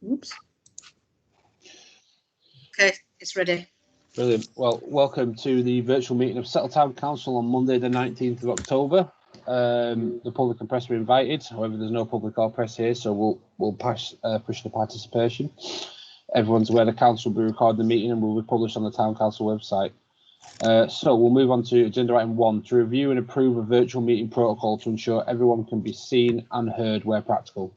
Oops. Okay, it's ready. Brilliant. Well, welcome to the virtual meeting of Settletown Council on Monday, the 19th of October. The public and press are invited. However, there's no public or press here, so we'll push the participation. Everyone's aware the council will be recording the meeting and will be published on the Town Council website. So we'll move on to agenda item 1, to review and approve a virtual meeting protocol to ensure everyone can be seen and heard where practical.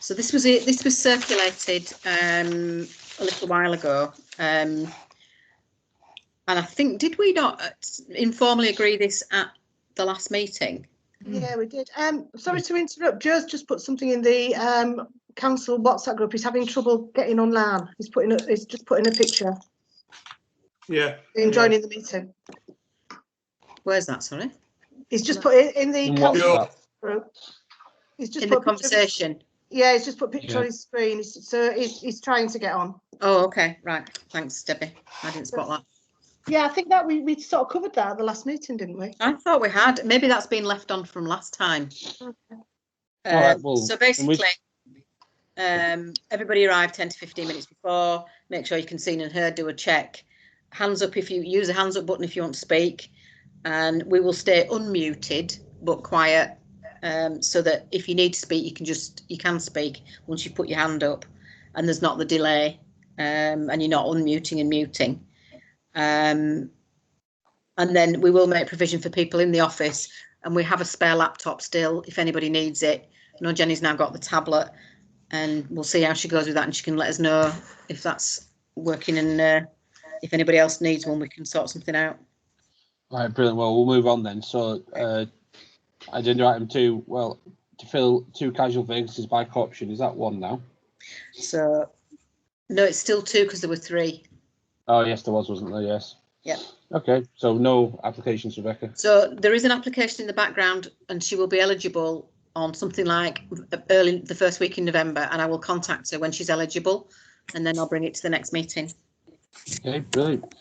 So this was it. This was circulated a little while ago, and I think, did we not informally agree this at the last meeting? Yeah, we did. Sorry to interrupt. Joe's just put something in the council WhatsApp group. He's having trouble getting online. He's just putting a picture. Yeah. Joining the meeting. Where's that? Sorry. He's just put it in the council group. He's just in put the conversation. Yeah, he's just put a picture on his screen. So he's trying to get on. Oh, okay, right. Thanks, Debbie. I didn't spot that. Yeah, I think that we sort of covered that at the last meeting, didn't we? I thought we had. Maybe that's been left on from last time. Okay. Right, well, so basically, everybody arrived 10 to 15 minutes before. Make sure you can see and heard. Do a check. Hands up if you use the hands up button if you want to speak, and we will stay unmuted but quiet, so that if you need to speak, you can speak once you put your hand up, and there's not the delay, and you're not unmuting and muting. And then we will make provision for people in the office, and we have a spare laptop still if anybody needs it. I know Jenny's now got the tablet, and we'll see how she goes with that, and she can let us know if that's working, and if anybody else needs one, we can sort something out. Right, brilliant. Well, we'll move on then. So agenda item 2, well, to fill 2 casual vacancies by co-option, is that 1 now? So no, it's still 2 because there were 3. Oh yes, there was, wasn't there? Yes. Yeah. Okay, so no applications, Rebecca. So there is an application in the background, and she will be eligible on something like early the first week in November, and I will contact her when she's eligible, and then I'll bring it to the next meeting. Okay, brilliant.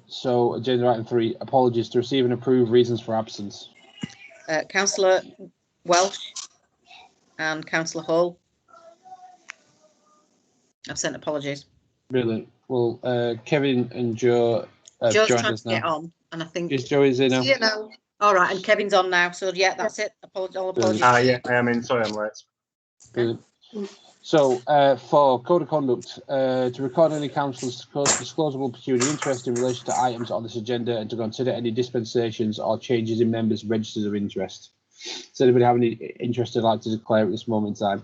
So agenda item 3, apologies, to receive and approve reasons for absence. Councillor Welsh and Councillor Hull. I've sent apologies. Brilliant. Well, Kevin and Joe Joe's joined trying us to now. get on, and I think Is Joe in now? Yeah, no. All right, and Kevin's on now. So yeah, that's it. All apologies. Yeah, I am in. Sorry, I'm late. Brilliant. So for code of conduct, to record any council's disclosable pecuniary interest in relation to items on this agenda, and to consider any dispensations or changes in members' registers of interest. Does anybody have any interest they'd like to declare at this moment in time?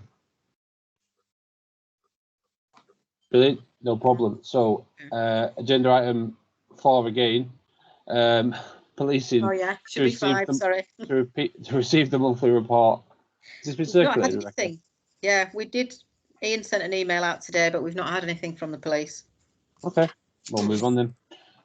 Brilliant, no problem. So agenda item 4 again, policing. Oh yeah, should be 5. Sorry. To receive the monthly report. Has this been circulated, Not had anything. Yeah, we did. Ian sent an email out today, but we've not had anything from the police. Okay, we'll move on then.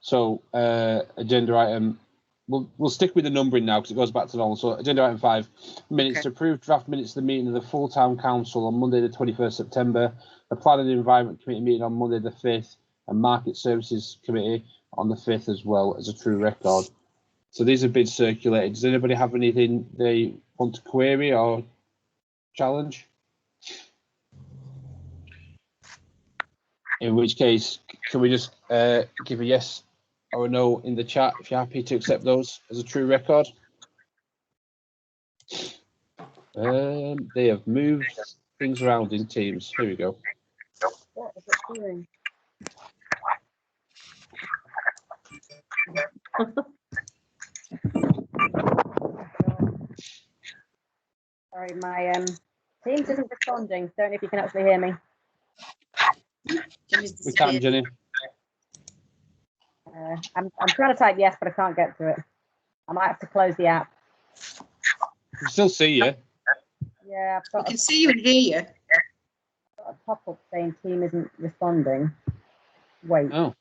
So agenda item, we'll stick with the numbering now because it goes back to normal. So agenda item 5, minutes to approve draft minutes of the meeting of the full town council on Monday the 21st September, the Planning and Environment Committee meeting on Monday the 5th, and Market Services Committee on the 5th as well as a true record. So these have been circulated. Does anybody have anything they want to query or challenge? In which case, can we just give a yes or a no in the chat if you're happy to accept those as a true record? They have moved things around in teams. Here we go. What is it doing? Sorry, my Teams isn't responding. Don't know if you can actually hear me. We can, Jenny. I'm trying to type yes, but I can't get to it. I might have to close the app. We can still see you. Yeah, I've I got can see you and hear you. a pop-up saying team isn't responding. Wait. Oh.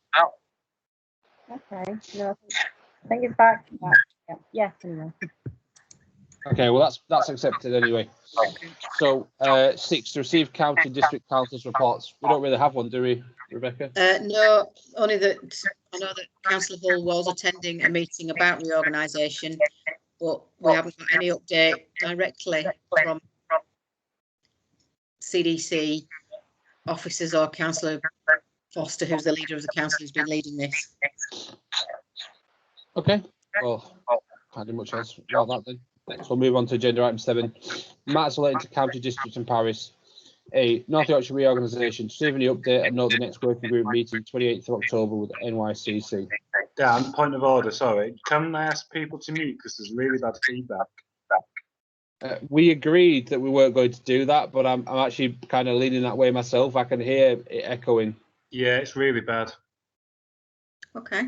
Okay. No, I think it's back. Yeah. Yes, anyway. Okay, well that's accepted anyway. So 6, to receive county district councils reports. We don't really have one, do we, Rebecca? No, only that I know that Councillor Hull was attending a meeting about reorganisation, but we haven't got any update directly from CDC officers or Councillor Foster, who's the leader of the council, who's been leading this. Okay. Well, can't do much else about that then. So we'll move on to agenda item 7. Matters relating to county districts and Paris. A North Yorkshire reorganisation. To receive any update and note the next working group meeting 28th of October with NYCC. Dan, point of order, sorry. Can I ask people to mute because there's really bad feedback? We agreed that we weren't going to do that, but I'm actually kind of leaning that way myself. I can hear it echoing. Yeah, it's really bad. Okay.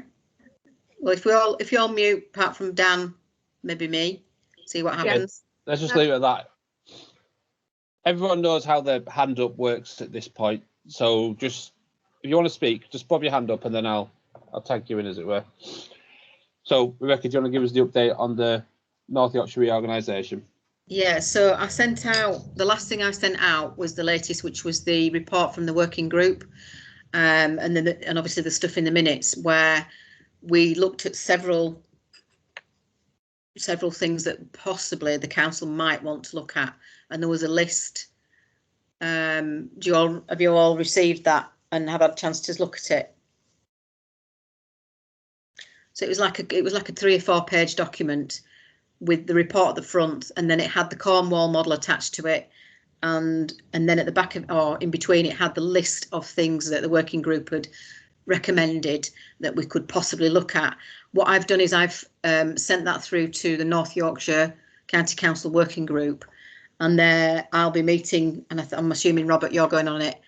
Well, if you all mute, apart from Dan, maybe me, see what happens. Let's just leave it at that. Everyone knows how the hand up works at this point. So just, if you want to speak, just pop your hand up and then I'll tag you in, as it were. So, Rebecca, do you want to give us the update on the North Yorkshire reorganisation? Yeah, so I sent out, the last thing I sent out was the latest, which was the report from the working group, and then and obviously the stuff in the minutes where we looked at several things that possibly the council might want to look at, and there was a list. Have you all received that and have had a chance to look at it? So it was like a 3 or 4 page document with the report at the front, and then it had the Cornwall model attached to it, and then at the back of, or in between, it had the list of things that the working group had recommended that we could possibly look at. What I've done is I've sent that through to the North Yorkshire County Council working group, and there I'll be meeting, and I'm assuming, Robert, you're going on it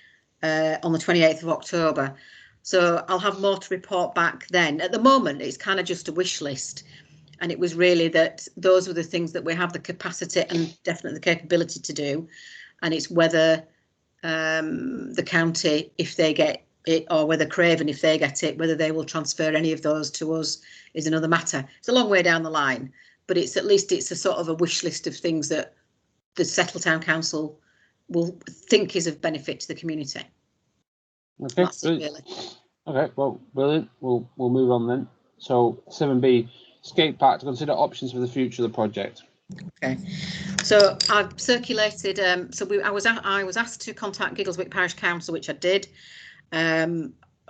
on the 28th of October. So I'll have more to report back then. At the moment, it's kind of just a wish list. And it was really that those were the things that we have the capacity and definitely the capability to do. And it's whether the county, if they get it, or whether Craven, if they get it, whether they will transfer any of those to us is another matter. It's a long way down the line, but it's at least it's a sort of a wish list of things that the Settletown Council will think is of benefit to the community. Okay, Really. Okay, well, brilliant. We'll move on then. So 7B. Skate park to consider options for the future of the project. Okay, so I've circulated. I was asked to contact Giggleswick Parish Council, which I did. I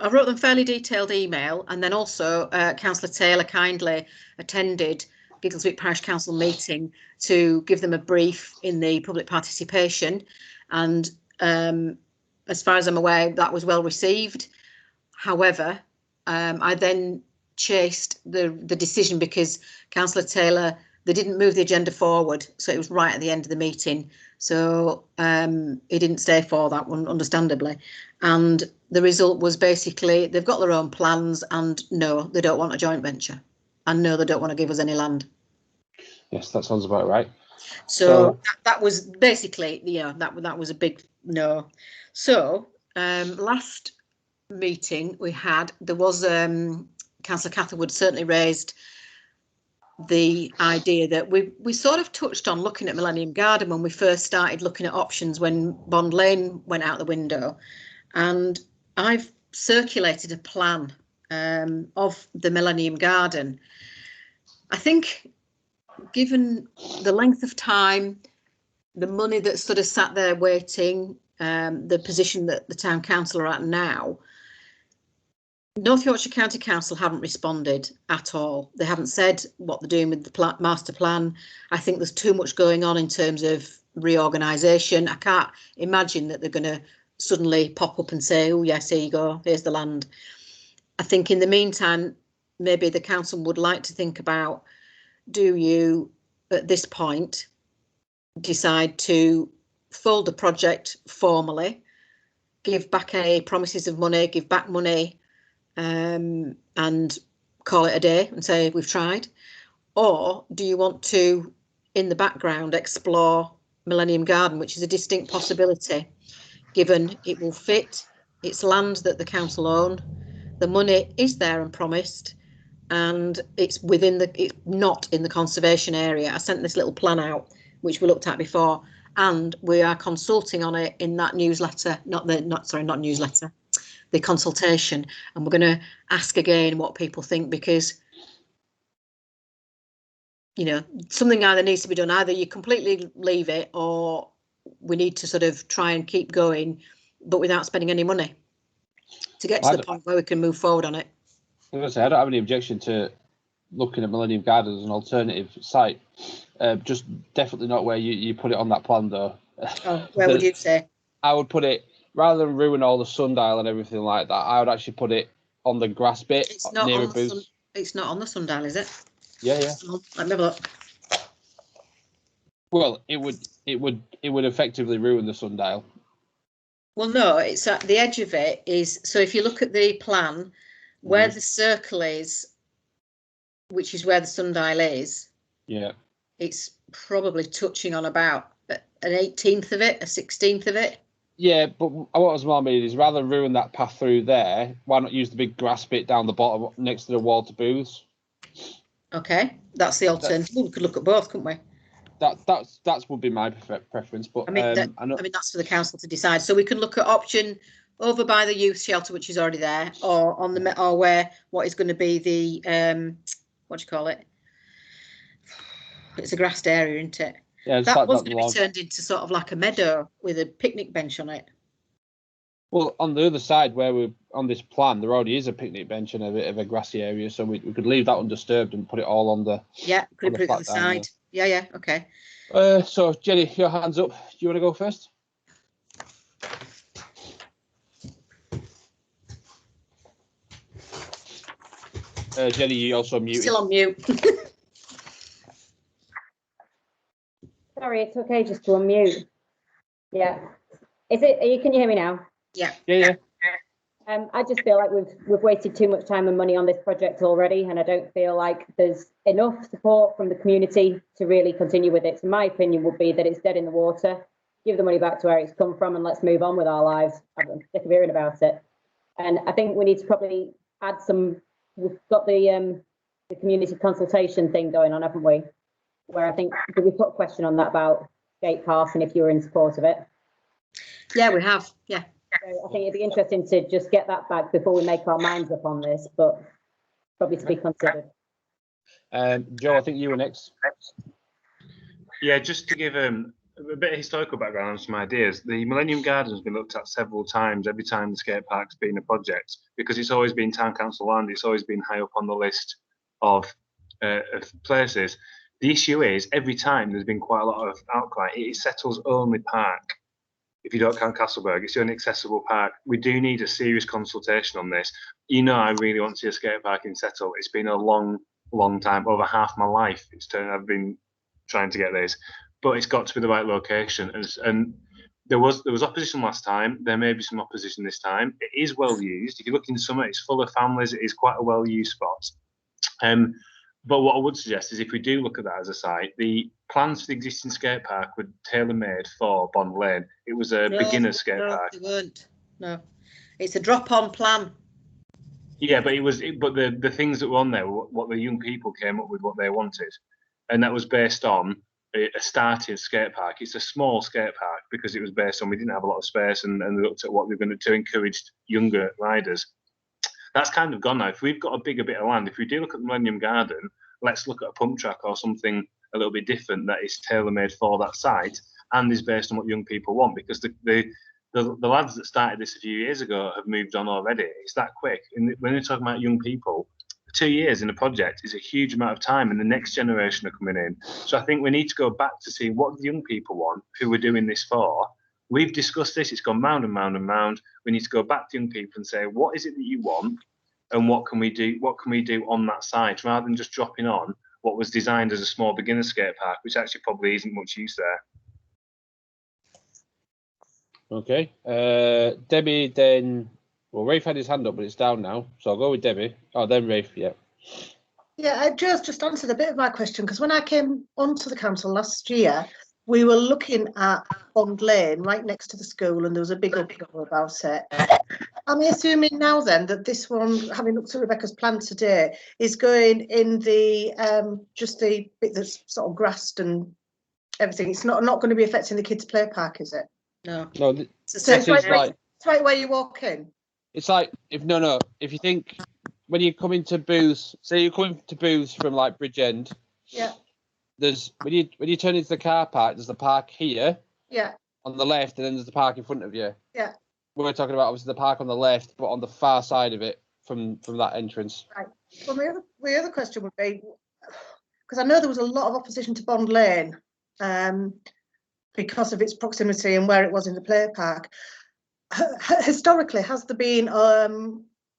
wrote them fairly detailed email, and then also Councillor Taylor kindly attended Giggleswick Parish Council meeting to give them a brief in the public participation, and as far as I'm aware, that was well received. However, I then chased the decision because Councillor Taylor, they didn't move the agenda forward, so it was right at the end of the meeting, so he didn't stay for that one, understandably, and the result was basically they've got their own plans, and no, they don't want a joint venture, and no, they don't want to give us any land. Yes, that sounds about right. So that was basically, yeah, that was a big no. So last meeting we had, there was Councillor Catherwood certainly raised the idea that we sort of touched on looking at Millennium Garden when we first started looking at options when Bond Lane went out the window, and I've circulated a plan of the Millennium Garden. I think given the length of time, the money that's sort of sat there waiting, the position that the town council are at now, North Yorkshire County Council haven't responded at all. They haven't said what they're doing with the master plan. I think there's too much going on in terms of reorganisation. I can't imagine that they're going to suddenly pop up and say, oh yes, here you go, here's the land. I think in the meantime, maybe the council would like to think about, do you at this point decide to fold the project formally, give back any promises of money, give back money, and call it a day and say we've tried? Or do you want to, in the background, explore Millennium Garden, which is a distinct possibility, given it will fit, it's land that the council own, the money is there and promised, and it's within it's not in the conservation area. I sent this little plan out, which we looked at before, and we are consulting on it in that newsletter, not newsletter, the consultation, and we're going to ask again what people think, because you know, something either needs to be done, either you completely leave it or we need to sort of try and keep going, but without spending any money to get to the point where we can move forward on it. I was gonna say, I don't have any objection to looking at Millennium Gardens as an alternative site. Just definitely not where you put it on that plan, though. Oh, where would you say? I would put it, rather than ruin all the sundial and everything like that, I would actually put it on the grass bit. It's not near on a booth. it's not on the sundial, is it? Yeah, yeah. Let me have a look. Well, it would effectively ruin the sundial. Well, no, it's at the edge of it is, so if you look at the plan, where the circle is, which is where the sundial is, yeah, it's probably touching on about an 18th of it, a 16th of it. Yeah, but what I was more meaning is, rather than ruin that path through there, why not use the big grass bit down the bottom next to the wall to booths? Okay, that's the alternative. We could look at both, couldn't we? That would be my preference, but I mean, that's for the council to decide. So we can look at option over by the youth shelter, which is already there, or on the or where what is going to be the what do you call it? It's a grassed area, isn't it? Yeah, that was going to be turned into sort of like a meadow with a picnic bench on it. Well, on the other side, where we're on this plan, there already is a picnic bench and a bit of a grassy area, so we could leave that undisturbed and put it all on the. Yeah, could put it on the side. There. Yeah, okay. So Jenny, your hands up. Do you want to go first? Jenny, you also muted. Still on mute. Sorry, it's okay just to unmute. Yeah. Can you hear me now? Yeah. Yeah. I just feel like we've wasted too much time and money on this project already, and I don't feel like there's enough support from the community to really continue with it. So my opinion would be that it's dead in the water. Give the money back to where it's come from and let's move on with our lives. I'm sick of hearing about it. And I think we need to probably add some. We've got the community consultation thing going on, haven't we? Where I think, did we put a question on that about skate parks and if you were in support of it? Yeah, we have. Yeah. So I think it'd be interesting to just get that back before we make our minds up on this, but probably to be considered. Joe, I think you were next. Yeah, just to give a bit of historical background and some ideas. The Millennium Garden has been looked at several times, every time the skate park's been a project, because it's always been town council land. It's always been high up on the list of places. The issue is, every time there's been quite a lot of outcry. It is Settle's only park. If you don't count Castleberg, it's the only accessible park. We do need a serious consultation on this. You know, I really want to see a skate park in Settle. It's been a long time, over half my life. I've been trying to get this, but it's got to be the right location. And there was opposition last time. There may be some opposition this time. It is well used. If you look in summer, it's full of families. It is quite a well used spot. But what I would suggest is, if we do look at that as a site, the plans for the existing skate park were tailor-made for Bond Lane. It was a beginner skate park. No, they weren't. No, it's a drop-on plan. Yeah, but but the things that were on there were what the young people came up with, what they wanted, and that was based on a started skate park. It's a small skate park because it was based on, we didn't have a lot of space, and they looked at what they were going to encourage younger riders. That's kind of gone now. If we've got a bigger bit of land, if we do look at the Millennium Garden, let's look at a pump track or something a little bit different that is tailor-made for that site and is based on what young people want, because the lads that started this a few years ago have moved on already. It's that quick. And when you're talking about young people, 2 years in a project is a huge amount of time, and the next generation are coming in. So I think we need to go back to see what the young people want, who we're doing this for. We've discussed this, it's gone round and round and round. We need to go back to young people and say, what is it that you want, and what can we do on that site, rather than just dropping on what was designed as a small beginner skate park, which actually probably isn't much use there. Okay. Debbie, then, well, Rafe had his hand up, but it's down now. So I'll go with Debbie. Oh, then Rafe, yeah. Yeah, just answered a bit of my question, because when I came onto the council last year, we were looking at Bond Lane right next to the school, and there was a big uproar about it. Am I assuming now then that this one, having looked at Rebecca's plan today, is going in the just the bit that's sort of grassed and everything? It's not going to be affecting the kids' play park, is it? No. So it's right where you walk in. It's like, if you think when you come into booths, say you're coming to booths from like Bridgend. Yeah. There's when you turn into the car park, there's the park here. Yeah. on the left, and then there's the park in front of you. Yeah. We're talking about obviously the park on the left, but on the far side of it from that entrance. Right. Well, my other question would be, because I know there was a lot of opposition to Bond Lane because of its proximity and where it was in the play park. Historically, has there been a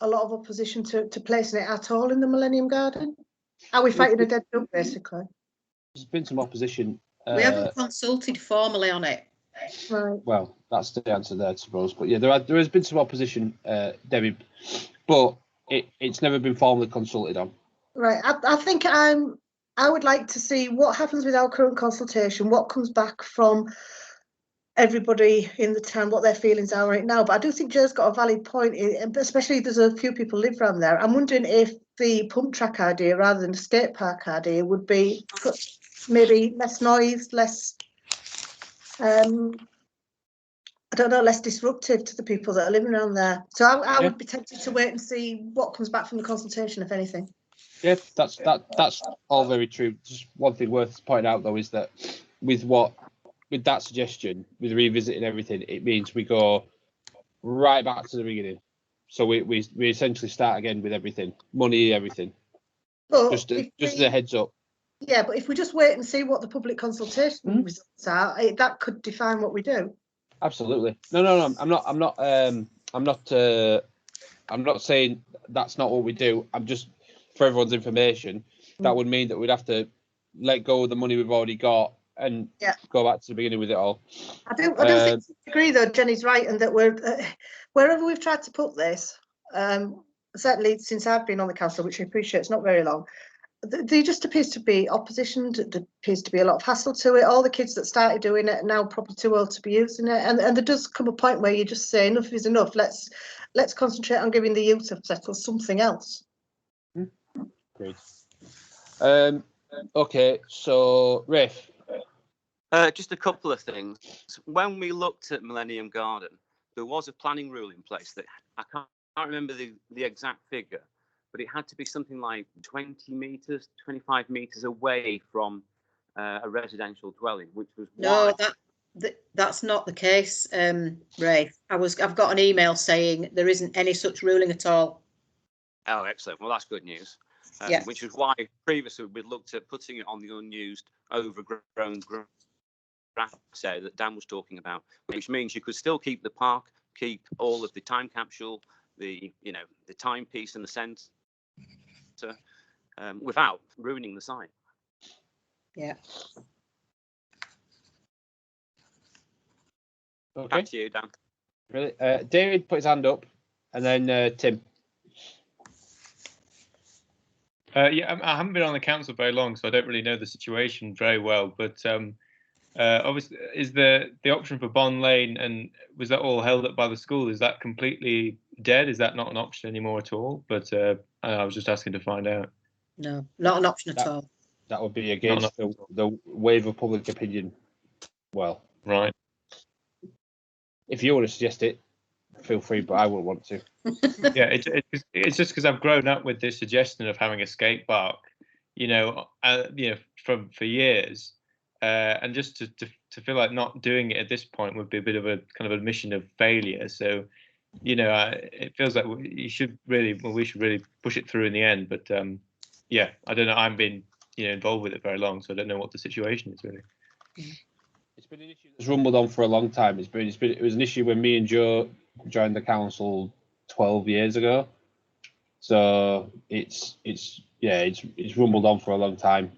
lot of opposition to placing it at all in the Millennium Garden? Are we fighting a dead dog, basically? There's been some opposition. We haven't consulted formally on it. Right. Well, that's the answer there, I suppose. But yeah, there has been some opposition, Debbie, but it's never been formally consulted on. Right. I think I would like to see what happens with our current consultation, what comes back from everybody in the town, what their feelings are right now. But I do think Joe's got a valid point, especially there's a few people live around there. I'm wondering if the pump track idea rather than the skate park idea would be maybe less noise, less I don't know, less disruptive to the people that are living around there. So I would be tempted to wait and see what comes back from the consultation, if anything. Yeah, that's all very true. Just one thing worth pointing out though is that with that suggestion, with revisiting everything, it means we go right back to the beginning. So we essentially start again with everything, money, everything. But just as a heads up. Yeah, but if we just wait and see what the public consultation results are, that could define what we do. Absolutely. No. I'm not saying that's not what we do. I'm just, for everyone's information, that would mean that we'd have to let go of the money we've already got and go back to the beginning with it all. I do think I agree though. Jenny's right, and that we're wherever we've tried to put this, certainly since I've been on the council, which I appreciate, it's not very long. There just appears to be opposition. There appears to be a lot of hassle to it. All the kids that started doing it are now probably too old to be using it. And there does come a point where you just say enough is enough. Let's concentrate on giving the youth of Settles something else. Great. Okay, so Rafe. Just a couple of things. When we looked at Millennium Garden, there was a planning rule in place that I can't remember the exact figure, but it had to be something like 20 meters, 25 meters away from a residential dwelling, which was that's not the case, Ray. I've got an email saying there isn't any such ruling at all. Oh, excellent. Well, that's good news. Which is why previously we looked at putting it on the unused, overgrown grass area that Dan was talking about, which means you could still keep the park, keep all of the time capsule, the timepiece in the centre, without ruining the site. Yeah. Okay. Back to you, Dan. Really, David put his hand up, and then Tim. Yeah, I haven't been on the council very long, so I don't really know the situation very well. But obviously, is the option for Bond Lane, and was that all held up by the school? Is that completely dead? Is that not an option anymore at all? But I was just asking to find out. No, not an option at all. That would be against the wave of public opinion. Well, right. If you want to suggest it, feel free, but I wouldn't want to. Yeah, it's just because I've grown up with this suggestion of having a skate park, for years, and just to feel like not doing it at this point would be a bit of a kind of admission of failure. So, it feels like we should really push it through in the end. But I don't know. I haven't been involved with it very long, so I don't know what the situation is really. It's been an issue that's rumbled on for a long time. It was an issue when me and Joe joined the council 12 years ago. So it's rumbled on for a long time.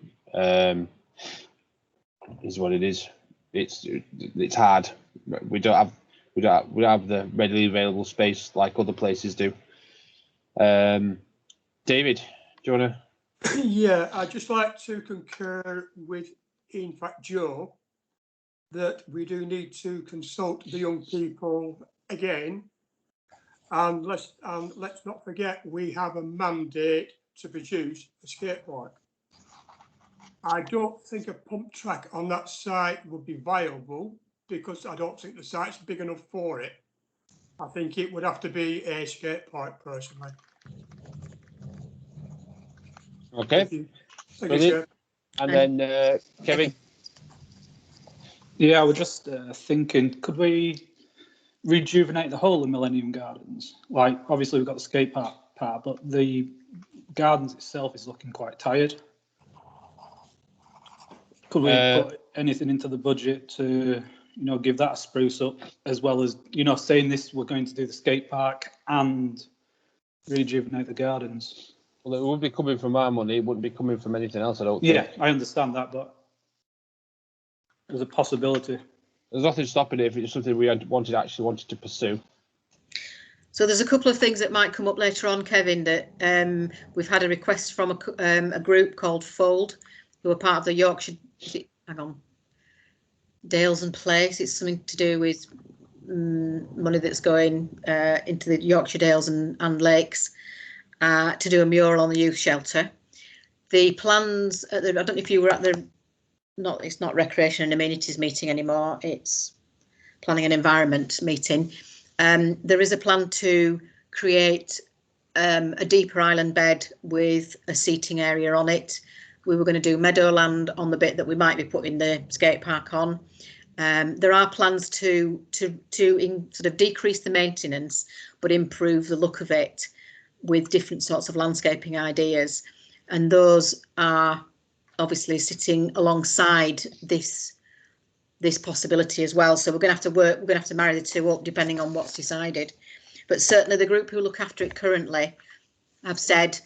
Is what it is. It's hard. We don't have the readily available space like other places do. David, do you want to? Yeah, I'd just like to concur with, in fact, Joe, that we do need to consult the young people again, and let's not forget we have a mandate to produce a skate park. I don't think a pump track on that site would be viable because I don't think the site's big enough for it. I think it would have to be a skate park personally. Okay. Thank you, sir. And then Kevin. Yeah, I was just thinking, could we rejuvenate the whole of Millennium Gardens? Like, obviously we've got the skate park part, but the gardens itself is looking quite tired. Could we put anything into the budget to, give that a spruce up, as well as, saying this, we're going to do the skate park and rejuvenate the gardens? Well, it would be coming from our money. It wouldn't be coming from anything else, I don't think. Yeah, I understand that, but there's a possibility. There's nothing stopping it if it's something we actually wanted to pursue. So there's a couple of things that might come up later on, Kevin, that we've had a request from a group called Fold, who are part of the Yorkshire, Dales and Place. It's something to do with money that's going into the Yorkshire Dales and Lakes to do a mural on the youth shelter. The plans, I don't know if you were at it's not recreation and amenities meeting anymore, it's planning and environment meeting. There is a plan to create a deeper island bed with a seating area on it. We were going to do Meadowland on the bit that we might be putting the skate park on. There are plans to sort of decrease the maintenance, but improve the look of it with different sorts of landscaping ideas. And those are obviously sitting alongside this possibility as well. So we're going to have to marry the two up depending on what's decided. But certainly the group who look after it currently have said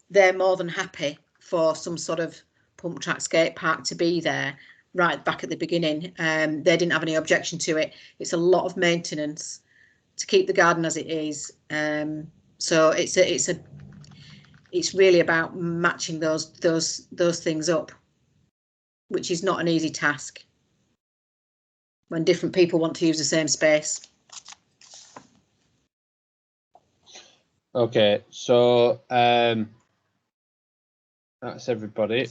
they're more than happy for some sort of pump track skate park to be there right back at the beginning. They didn't have any objection to it. It's a lot of maintenance to keep the garden as it is. So it's really about matching those things up, which is not an easy task when different people want to use the same space. Okay, so that's everybody.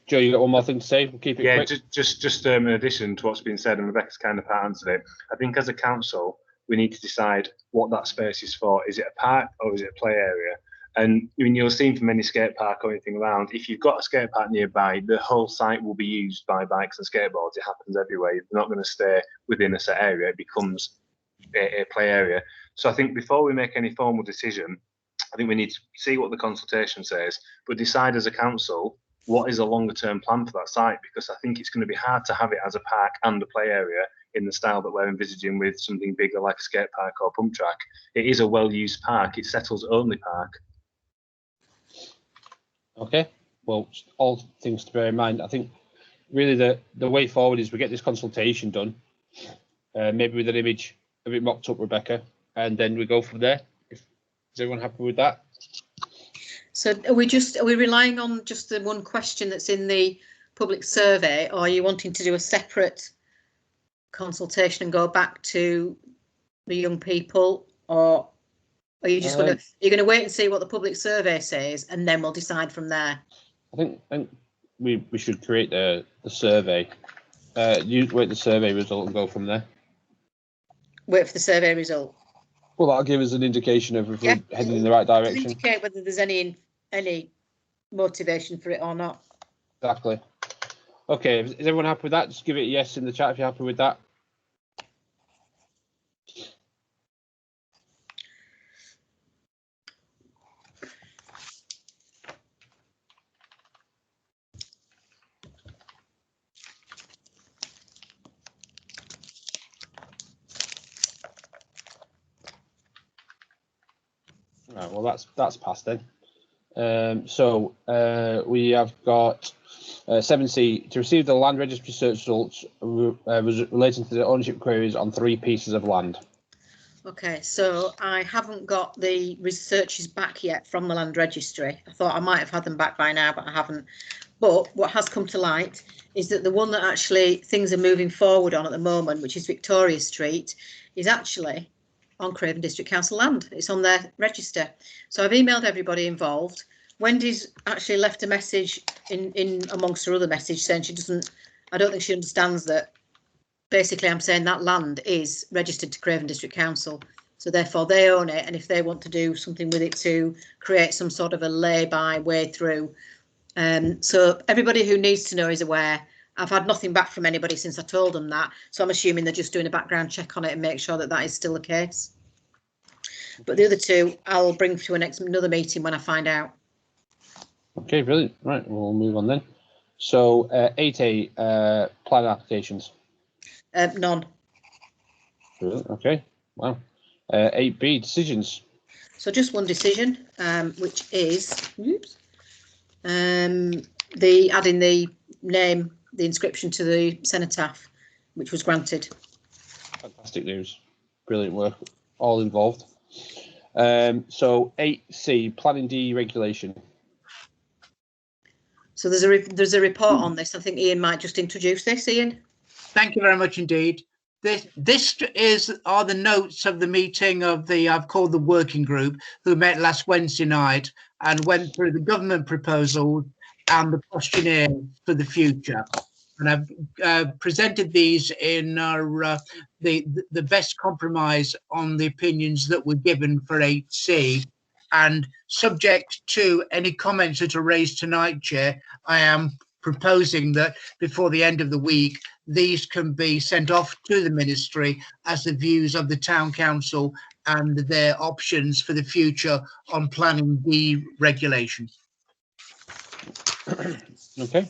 Joe, you got one more thing to say? We'll keep it quick. Just in addition to what's been said, and Rebecca's kind of answered it, I think as a council, we need to decide what that space is for. Is it a park or is it a play area? And I mean, you'll see from any skate park or anything around, if you've got a skate park nearby, the whole site will be used by bikes and skateboards. It happens everywhere. You're not going to stay within a set area. It becomes a play area. So I think before we make any formal decision, I think we need to see what the consultation says, but decide as a council what is a longer term plan for that site, because I think it's going to be hard to have it as a park and a play area in the style that we're envisaging with something bigger like a skate park or pump track. It is a well-used park. It's Settle's only park. Okay, well, all things to bear in mind. I think really the way forward is we get this consultation done, maybe with an image a bit mocked up, Rebecca, and then we go from there. Is everyone happy with that? So are we relying on just the one question that's in the public survey, or are you wanting to do a separate consultation and go back to the young people, or are you just going to wait and see what the public survey says and then we'll decide from there? I think we should create the survey. You wait the survey result and go from there. Wait for the survey result. Well, that'll give us an indication of if we're heading in the right direction. Indicate whether there's any motivation for it or not. Exactly. Okay, is everyone happy with that? Just give it a yes in the chat if you're happy with that. Right, well, that's passed then. So we have got 7C to receive the land registry search results relating to the ownership queries on 3 pieces of land. Okay, so I haven't got the researches back yet from the land registry. I thought I might have had them back by now, but I haven't. But what has come to light is that the one that actually things are moving forward on at the moment, which is Victoria Street, is actually on Craven District Council land. It's on their register. So I've emailed everybody involved. Wendy's actually left a message in amongst her other message saying I don't think she understands that basically I'm saying that land is registered to Craven District Council. So therefore they own it. And if they want to do something with it to create some sort of a lay-by way through. So everybody who needs to know is aware. I've had nothing back from anybody since I told them that, so I'm assuming they're just doing a background check on it and make sure that that is still the case. But the other two, I'll bring to another meeting when I find out. Okay, brilliant. Right, we'll move on then. So 8A, plan applications. None. Brilliant. Okay, wow. 8B, decisions. So just one decision, which is the adding the name, the inscription to the cenotaph, which was granted. Fantastic news. Brilliant work, all involved. So 8C, planning deregulation. So there's a report on this. I think Ian might just introduce this. Ian. Thank you very much indeed. This are the notes of the meeting of the, I've called the working group, who met last Wednesday night and went through the government proposal and the questionnaire for the future. And I've presented these in our, the best compromise on the opinions that were given for 8C. And subject to any comments that are raised tonight, Chair, I am proposing that before the end of the week, these can be sent off to the ministry as the views of the town council and their options for the future on planning deregulation. Okay.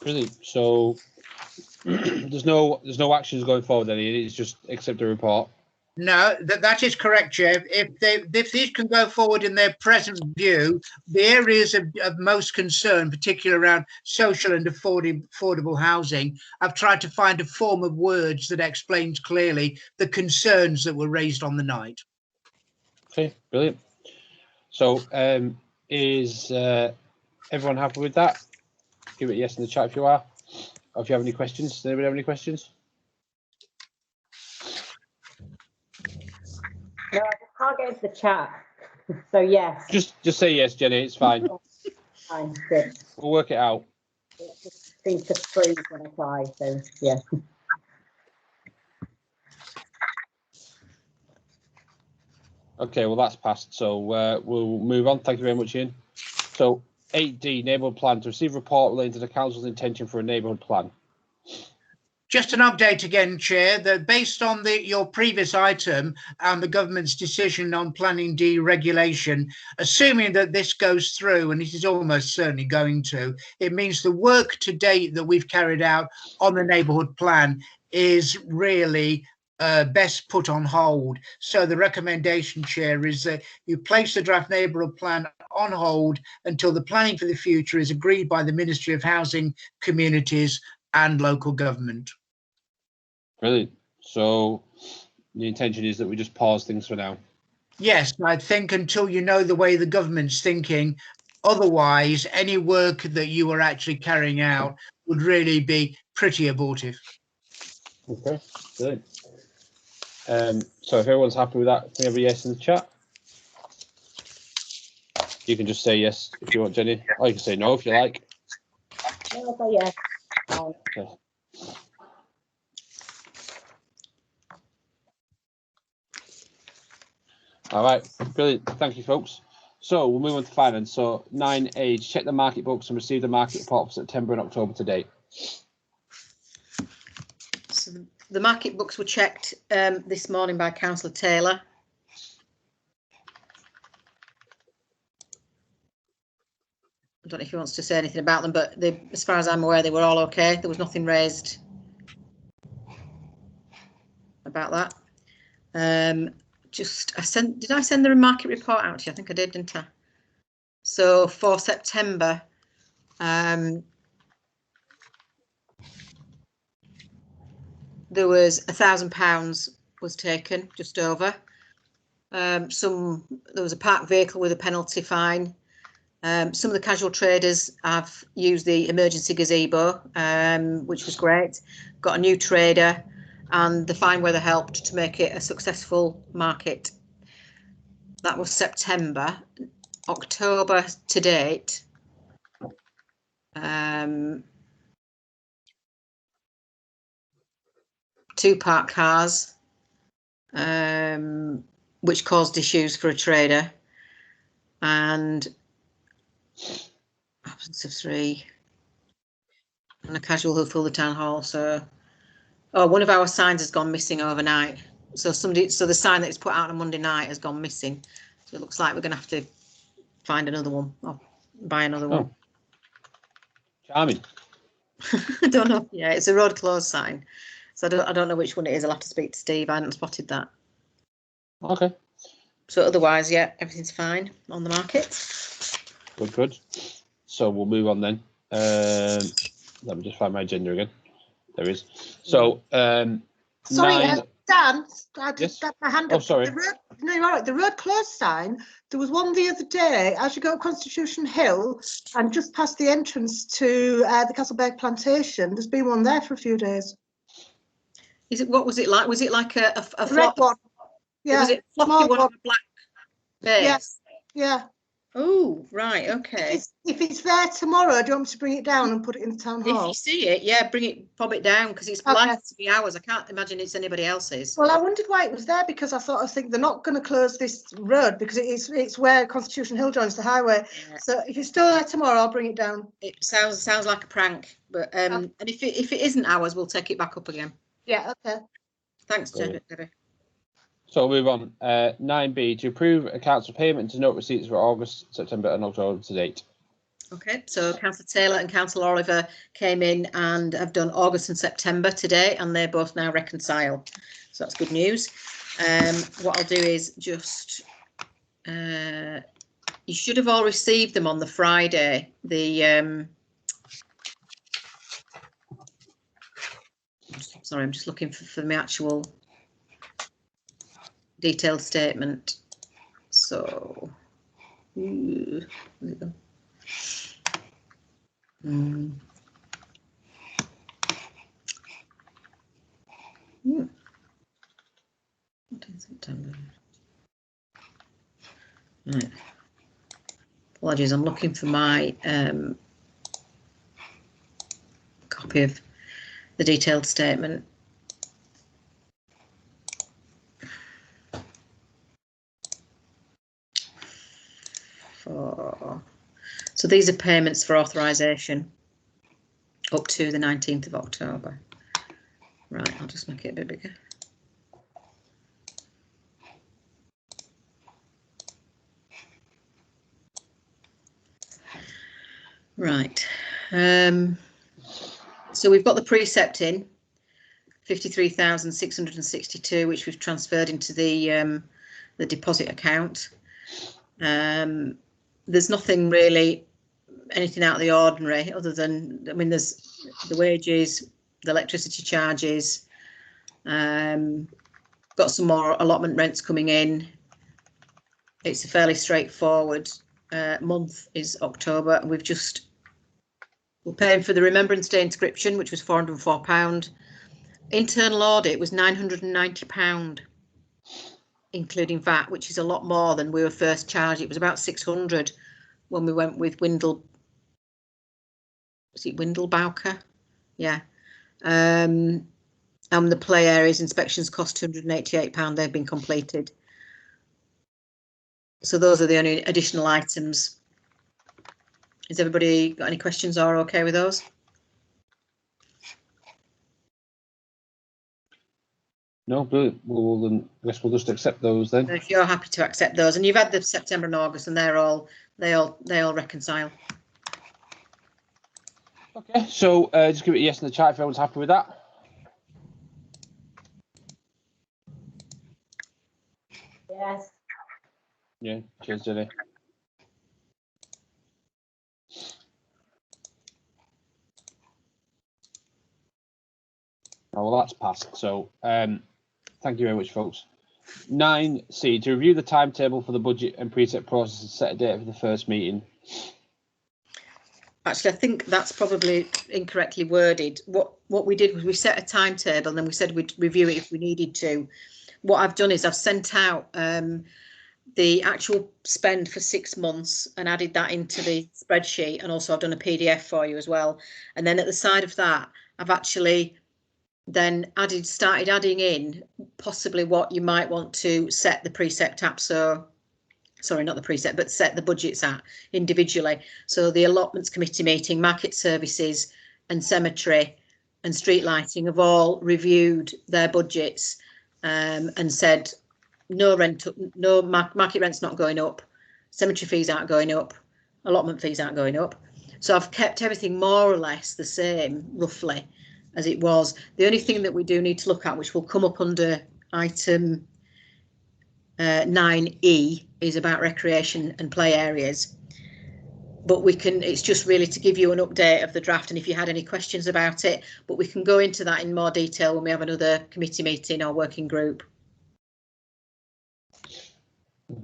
Brilliant. So there's no actions going forward then. It's just accept the report. No, that is correct, Chair. If these can go forward in their present view, the areas of most concern, particularly around social and affordable housing, I've tried to find a form of words that explains clearly the concerns that were raised on the night. Okay, brilliant. So is everyone happy with that? Give it a yes in the chat if you are. Or if you have any questions. Does anybody have any questions? No, I can't get into the chat. So yes. Just say yes, Jenny. It's fine. Fine, good. We'll work it out. It just seems to freeze when I try. So yeah. Okay, well that's passed. So we'll move on. Thank you very much, Ian. So 8D, neighbourhood plan, to receive a report relating to the council's intention for a neighbourhood plan. Just an update again, Chair, that based on your previous item and the government's decision on planning deregulation, assuming that this goes through, and it is almost certainly going to, it means the work to date that we've carried out on the neighbourhood plan is really best put on hold. So the recommendation, Chair, is that you place the draft neighbourhood plan on hold until the planning for the future is agreed by the Ministry of Housing, Communities and Local Government. Brilliant. So the intention is that we just pause things for now. Yes, I think until you know the way the government's thinking, otherwise any work that you are actually carrying out would really be pretty abortive. Okay, brilliant. So if everyone's happy with that, can we have a yes in the chat? You can just say yes if you want, Jenny. Or you can say no if you like. I'll say yes. Okay. All right, brilliant. Thank you, folks. So we'll move on to finance. So 9A, check the market books and receive the market report for September and October to date. So the market books were checked this morning by Councillor Taylor. I don't know if he wants to say anything about them, but as far as I'm aware, they were all okay. There was nothing raised about that. Did I send the market report out to you? I think I did, didn't I? So for September, there was £1,000 was taken, just over. There was a parked vehicle with a penalty fine. Some of the casual traders have used the emergency gazebo, which was great. Got a new trader, and the fine weather helped to make it a successful market. That was September. October to date, 2 parked cars, which caused issues for a trader, and absence of 3. and a casual who'll fill the town hall. So, oh, one of our signs has gone missing overnight. So the sign that's put out on Monday night has gone missing. So it looks like we're going to have to find another one or buy another one. Charming. I don't know. Yeah, it's a road closed sign. So I don't know which one it is. I'll have to speak to Steve. I hadn't spotted that. Okay. So otherwise, yeah, everything's fine on the market. Good. So we'll move on then. Let me just find my agenda again. There is. So Sorry, Dan. Yes? Got my hand Oh, up. sorry. No, you're all right. The road closed sign. There was one the other day as you go up Constitution Hill and just past the entrance to the Castleberg Plantation. There's been one there for a few days. Is it? What was it like? Was it like a The red flop? one. Yeah. Was it floppy small one one. with a black base? Yeah. Oh, right. Okay. If it's there tomorrow, do you want me to bring it down and put it in the town If hall? you see it, yeah, pop it down because it's Okay. likely to be ours. I can't imagine it's anybody else's. Well, I wondered why it was there because I think they're not going to close this road because it's where Constitution Hill joins the highway. Yeah. So if it's still there tomorrow, I'll bring it down. It sounds like a prank, but and if it isn't ours, we'll take it back up again. Yeah. Okay. Thanks, Brilliant. Debbie. So we'll move on. 9B, to approve accounts for payment to note receipts for August, September and October to date. Okay, so Councillor Taylor and Councillor Oliver came in and have done August and September today, and they're both now reconcile. So that's good news. What I'll do is just, you should have all received them on the Friday. Sorry, I'm just looking for my actual detailed statement. So, where it go? September. Right. Apologies, I'm looking for my copy of the detailed statement. So these are payments for authorisation up to the 19th of October. Right, I'll just make it a bit bigger. Right. So we've got the precept in 53,662, which we've transferred into the deposit account. There's nothing really, anything out of the ordinary other than, I mean, there's the wages, the electricity charges, got some more allotment rents coming in. It's a fairly straightforward month is October, and we're paying for the Remembrance Day inscription, which was £404. Internal audit was £990, including VAT, which is a lot more than we were first charged. It was about 600 when we went with Windle. Was it Windle-Bowker? Yeah. And the play areas inspections cost £288. They've been completed. So those are the only additional items. Has everybody got any questions or okay with those? No, brilliant. I guess we'll just accept those then. If you're happy to accept those, and you've had the September and August, and they all reconcile. Okay, so just give it a yes in the chat if everyone's happy with that. Yes. Yeah, cheers, Jenny. Oh, well, that's passed. So, thank you very much, folks. 9C, to review the timetable for the budget and preset process and set a date for the first meeting. Actually, I think that's probably incorrectly worded. What we did was we set a timetable, and then we said we'd review it if we needed to. What I've done is I've sent out the actual spend for 6 months and added that into the spreadsheet, and also I've done a PDF for you as well. And then at the side of that, I've actually then started adding in possibly what you might want to set the precept at. So, sorry, not the precept, but set the budgets at individually. So the allotments committee meeting, market services, and cemetery and street lighting have all reviewed their budgets and said no market rent's not going up, cemetery fees aren't going up, allotment fees aren't going up. So I've kept everything more or less the same, roughly, as it was. The only thing that we do need to look at, which will come up under item 9E, is about recreation and play areas. But we can, it's just really to give you an update of the draft, and if you had any questions about it, but we can go into that in more detail when we have another committee meeting or working group.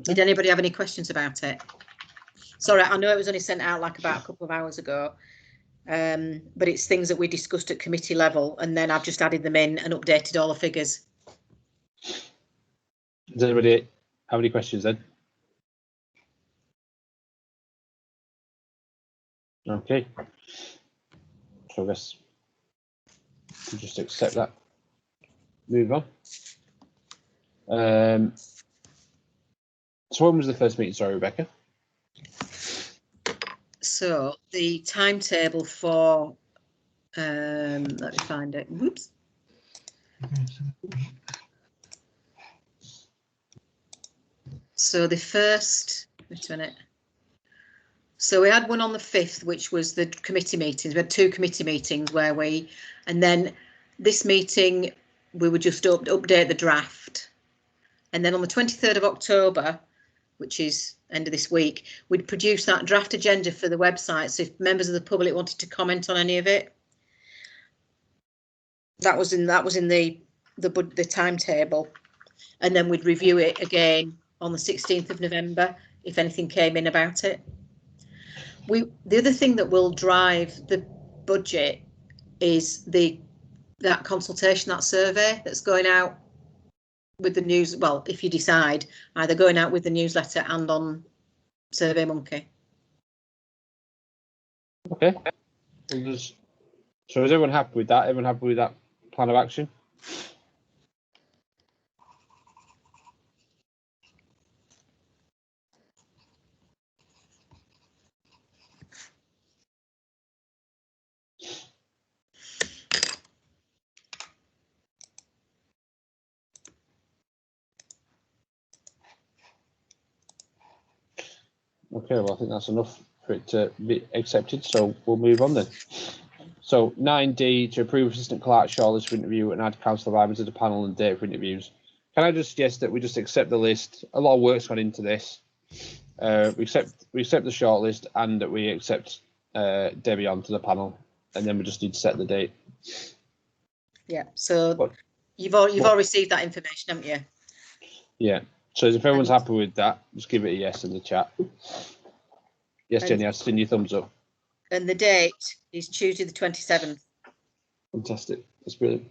Did anybody have any questions about it? Sorry, I know it was only sent out like about a couple of hours ago, but it's things that we discussed at committee level, and then I've just added them in and updated all the figures. Does anybody have any questions then? Okay, so I guess we'll just accept that. Move on. So when was the first meeting? Sorry, Rebecca. So the timetable for let me find it. Whoops. So the first, wait a minute. So we had one on the 5th, which was the committee meetings. We had 2 committee meetings where we, and then this meeting, we would just update the draft. And then on the 23rd of October, which is end of this week, we'd produce that draft agenda for the website. So if members of the public wanted to comment on any of it, that was in the timetable. And then we'd review it again on the 16th of November if anything came in about it. The other thing that will drive the budget is that consultation, that survey that's going out with the news. Well, if you decide, either going out with the newsletter and on SurveyMonkey. Okay. So is everyone happy with that? Everyone happy with that plan of action? Okay, well, I think that's enough for it to be accepted, so we'll move on then. So 9D, to approve Assistant Clerk shortlist for interview and add Councillor Ryman to the panel and date for interviews. Can I just suggest that we just accept the list? A lot of work's gone into this. We accept the shortlist and that we accept Debbie onto the panel, and then we just need to set the date. Yeah, so you've all received that information, haven't you? Yeah. So if everyone's happy with that, just give it a yes in the chat. Yes, Jenny, I've seen your thumbs up. And the date is Tuesday the 27th. Fantastic. That's brilliant.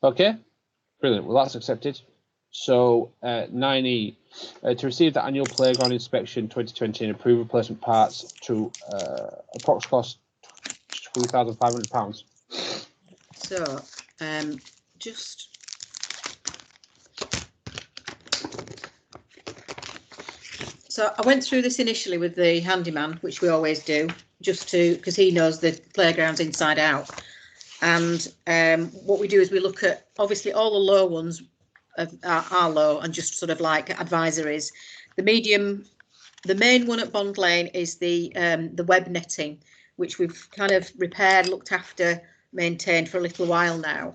Okay, brilliant. Well, that's accepted. So 9E, to receive the annual playground inspection 2020 and approve replacement parts to approx cost £3,500. So just so I went through this initially with the handyman, which we always do, just to, because he knows the playgrounds inside out. And what we do is we look at, obviously all the low ones are low and just sort of like advisories. The main one at Bond Lane is the web netting, which we've kind of repaired, looked after, maintained for a little while now.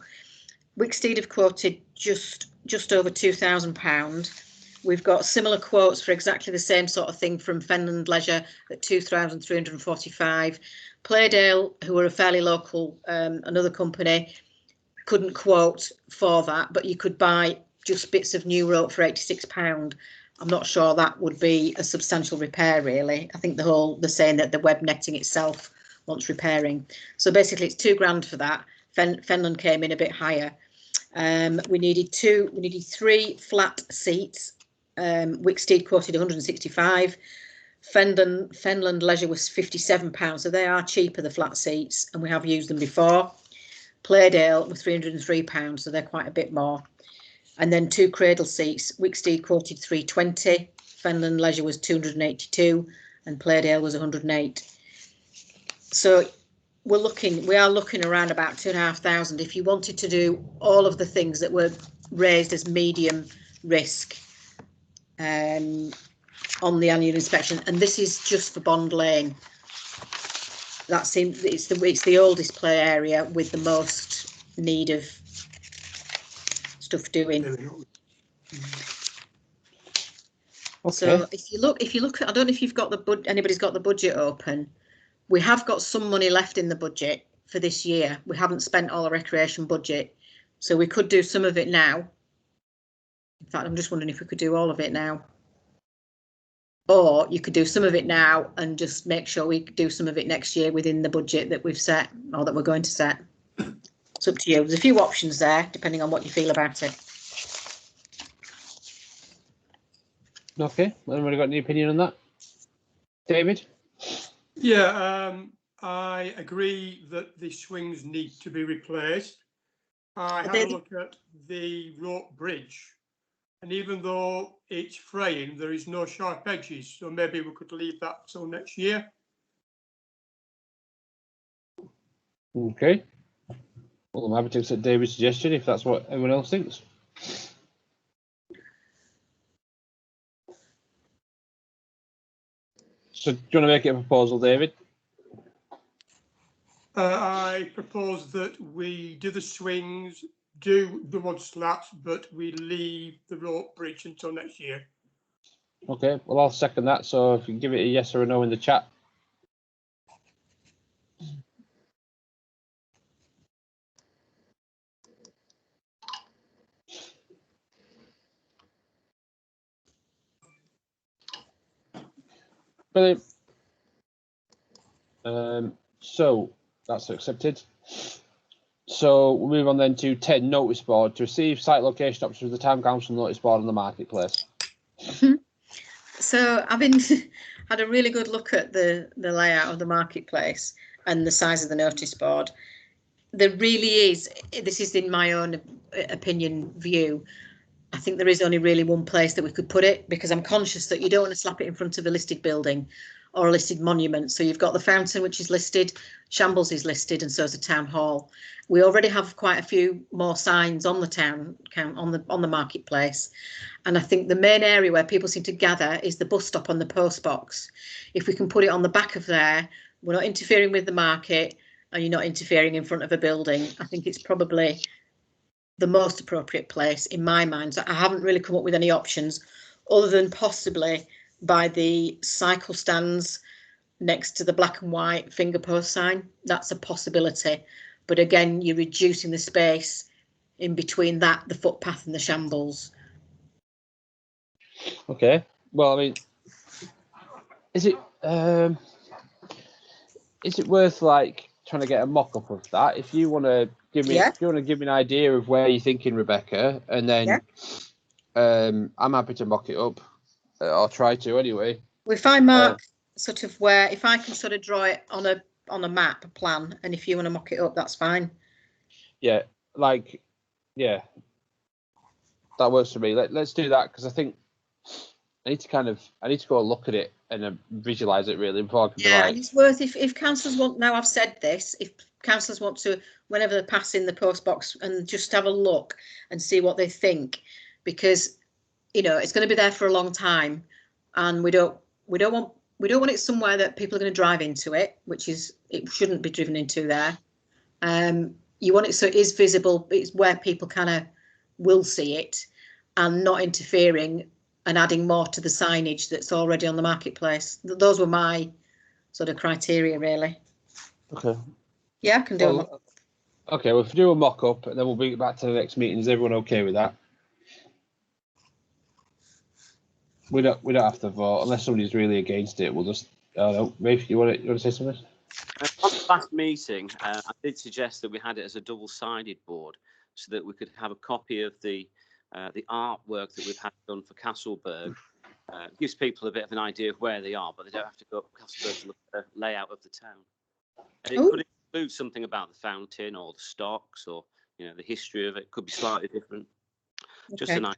Wicksteed have quoted just over £2,000. We've got similar quotes for exactly the same sort of thing from Fenland Leisure at £2,345. Playdale, who are a fairly local, another company, couldn't quote for that, but you could buy just bits of new rope for £86. I'm not sure that would be a substantial repair, really. I think they're saying that the web netting itself wants repairing. So basically it's £2,000 for that. Fenland came in a bit higher. We needed 3 flat seats. Wicksteed quoted 165. Fenland Leisure was £57, so they are cheaper, the flat seats, and we have used them before. Playdale were £303, so they're quite a bit more. And then 2 cradle seats. Wicksteed quoted 320. Fenland Leisure was 282, and Playdale was 108. So we are looking around about 2,500 if you wanted to do all of the things that were raised as medium risk on the annual inspection, and this is just for Bond Lane. That seems it's the oldest play area with the most need of stuff doing. Okay. So if you look at, I don't know if you've got the anybody's got the budget open. We have got some money left in the budget for this year. We haven't spent all the recreation budget, so we could do some of it now. In fact, I'm just wondering if we could do all of it now. Or you could do some of it now and just make sure we do some of it next year within the budget that we've set or that we're going to set. It's up to you. There's a few options there, depending on what you feel about it. Okay. Anybody got any opinion on that? David? Yeah, I agree that the swings need to be replaced. I had a look at the rope bridge, and even though it's fraying, there is no sharp edges, so maybe we could leave that till next year. Okay. Well, I'm happy to accept David's suggestion if that's what everyone else thinks. So, do you want to make it a proposal, David? I propose that we do the swings, do the wood slats, but we leave the rope bridge until next year. Okay, well, I'll second that. So, if you can give it a yes or a no in the chat. Brilliant. So that's accepted. So we'll move on then to 10 notice board to receive site location options for the town council notice board on the marketplace. So I've had a really good look at the layout of the marketplace and the size of the notice board. There really is, this is in my own opinion view, I think there is only really one place that we could put it, because I'm conscious that you don't want to slap it in front of a listed building or a listed monument. So you've got the fountain, which is listed, Shambles is listed, and so is the town hall. We already have quite a few more signs on the town on the marketplace, and I think the main area where people seem to gather is the bus stop on the post box. If we can put it on the back of there, we're not interfering with the market, and you're not interfering in front of a building. I think it's probably the most appropriate place in my mind. So I haven't really come up with any options other than possibly by the cycle stands next to the black and white finger post sign. That's a possibility, but again, you're reducing the space in between that, the footpath, and the Shambles. Okay, well, I mean, is it worth like trying to get a mock-up of that? If you want to give me, if you want to give me an idea of where you're thinking, Rebecca, and then I'm happy to mock it up. I'll try to anyway. If I mark sort of where, if I can sort of draw it on a map, a plan, and if you want to mock it up, that's fine. Yeah, like, yeah, that works for me. Let's do that, because I think I need to go and look at it and visualize it really before I can be like, and it's worth, if councillors want, now I've said this, if councillors want to, whenever they're passing the post box, and just have a look and see what they think, because you know it's going to be there for a long time, and we don't want it somewhere that people are going to drive into it, which is, it shouldn't be driven into there. You want it so it is visible, it's where people kind of will see it, and not interfering and adding more to the signage that's already on the marketplace. Those were my sort of criteria, really. Okay. Yeah, I can do them. Okay, well, if we do a mock-up, and then we'll bring it back to the next meeting. Is everyone okay with that? We don't have to vote unless somebody's really against it. We'll just. No, Rafe, you want to say something? On the last meeting, I did suggest that we had it as a double-sided board, so that we could have a copy of the artwork that we've had done for Castleberg. Gives people a bit of an idea of where they are, but they don't have to go up Castleberg to look at the layout of the town. And it could include something about the fountain or the stocks, or the history of it. Could be slightly different. Okay. Just an idea.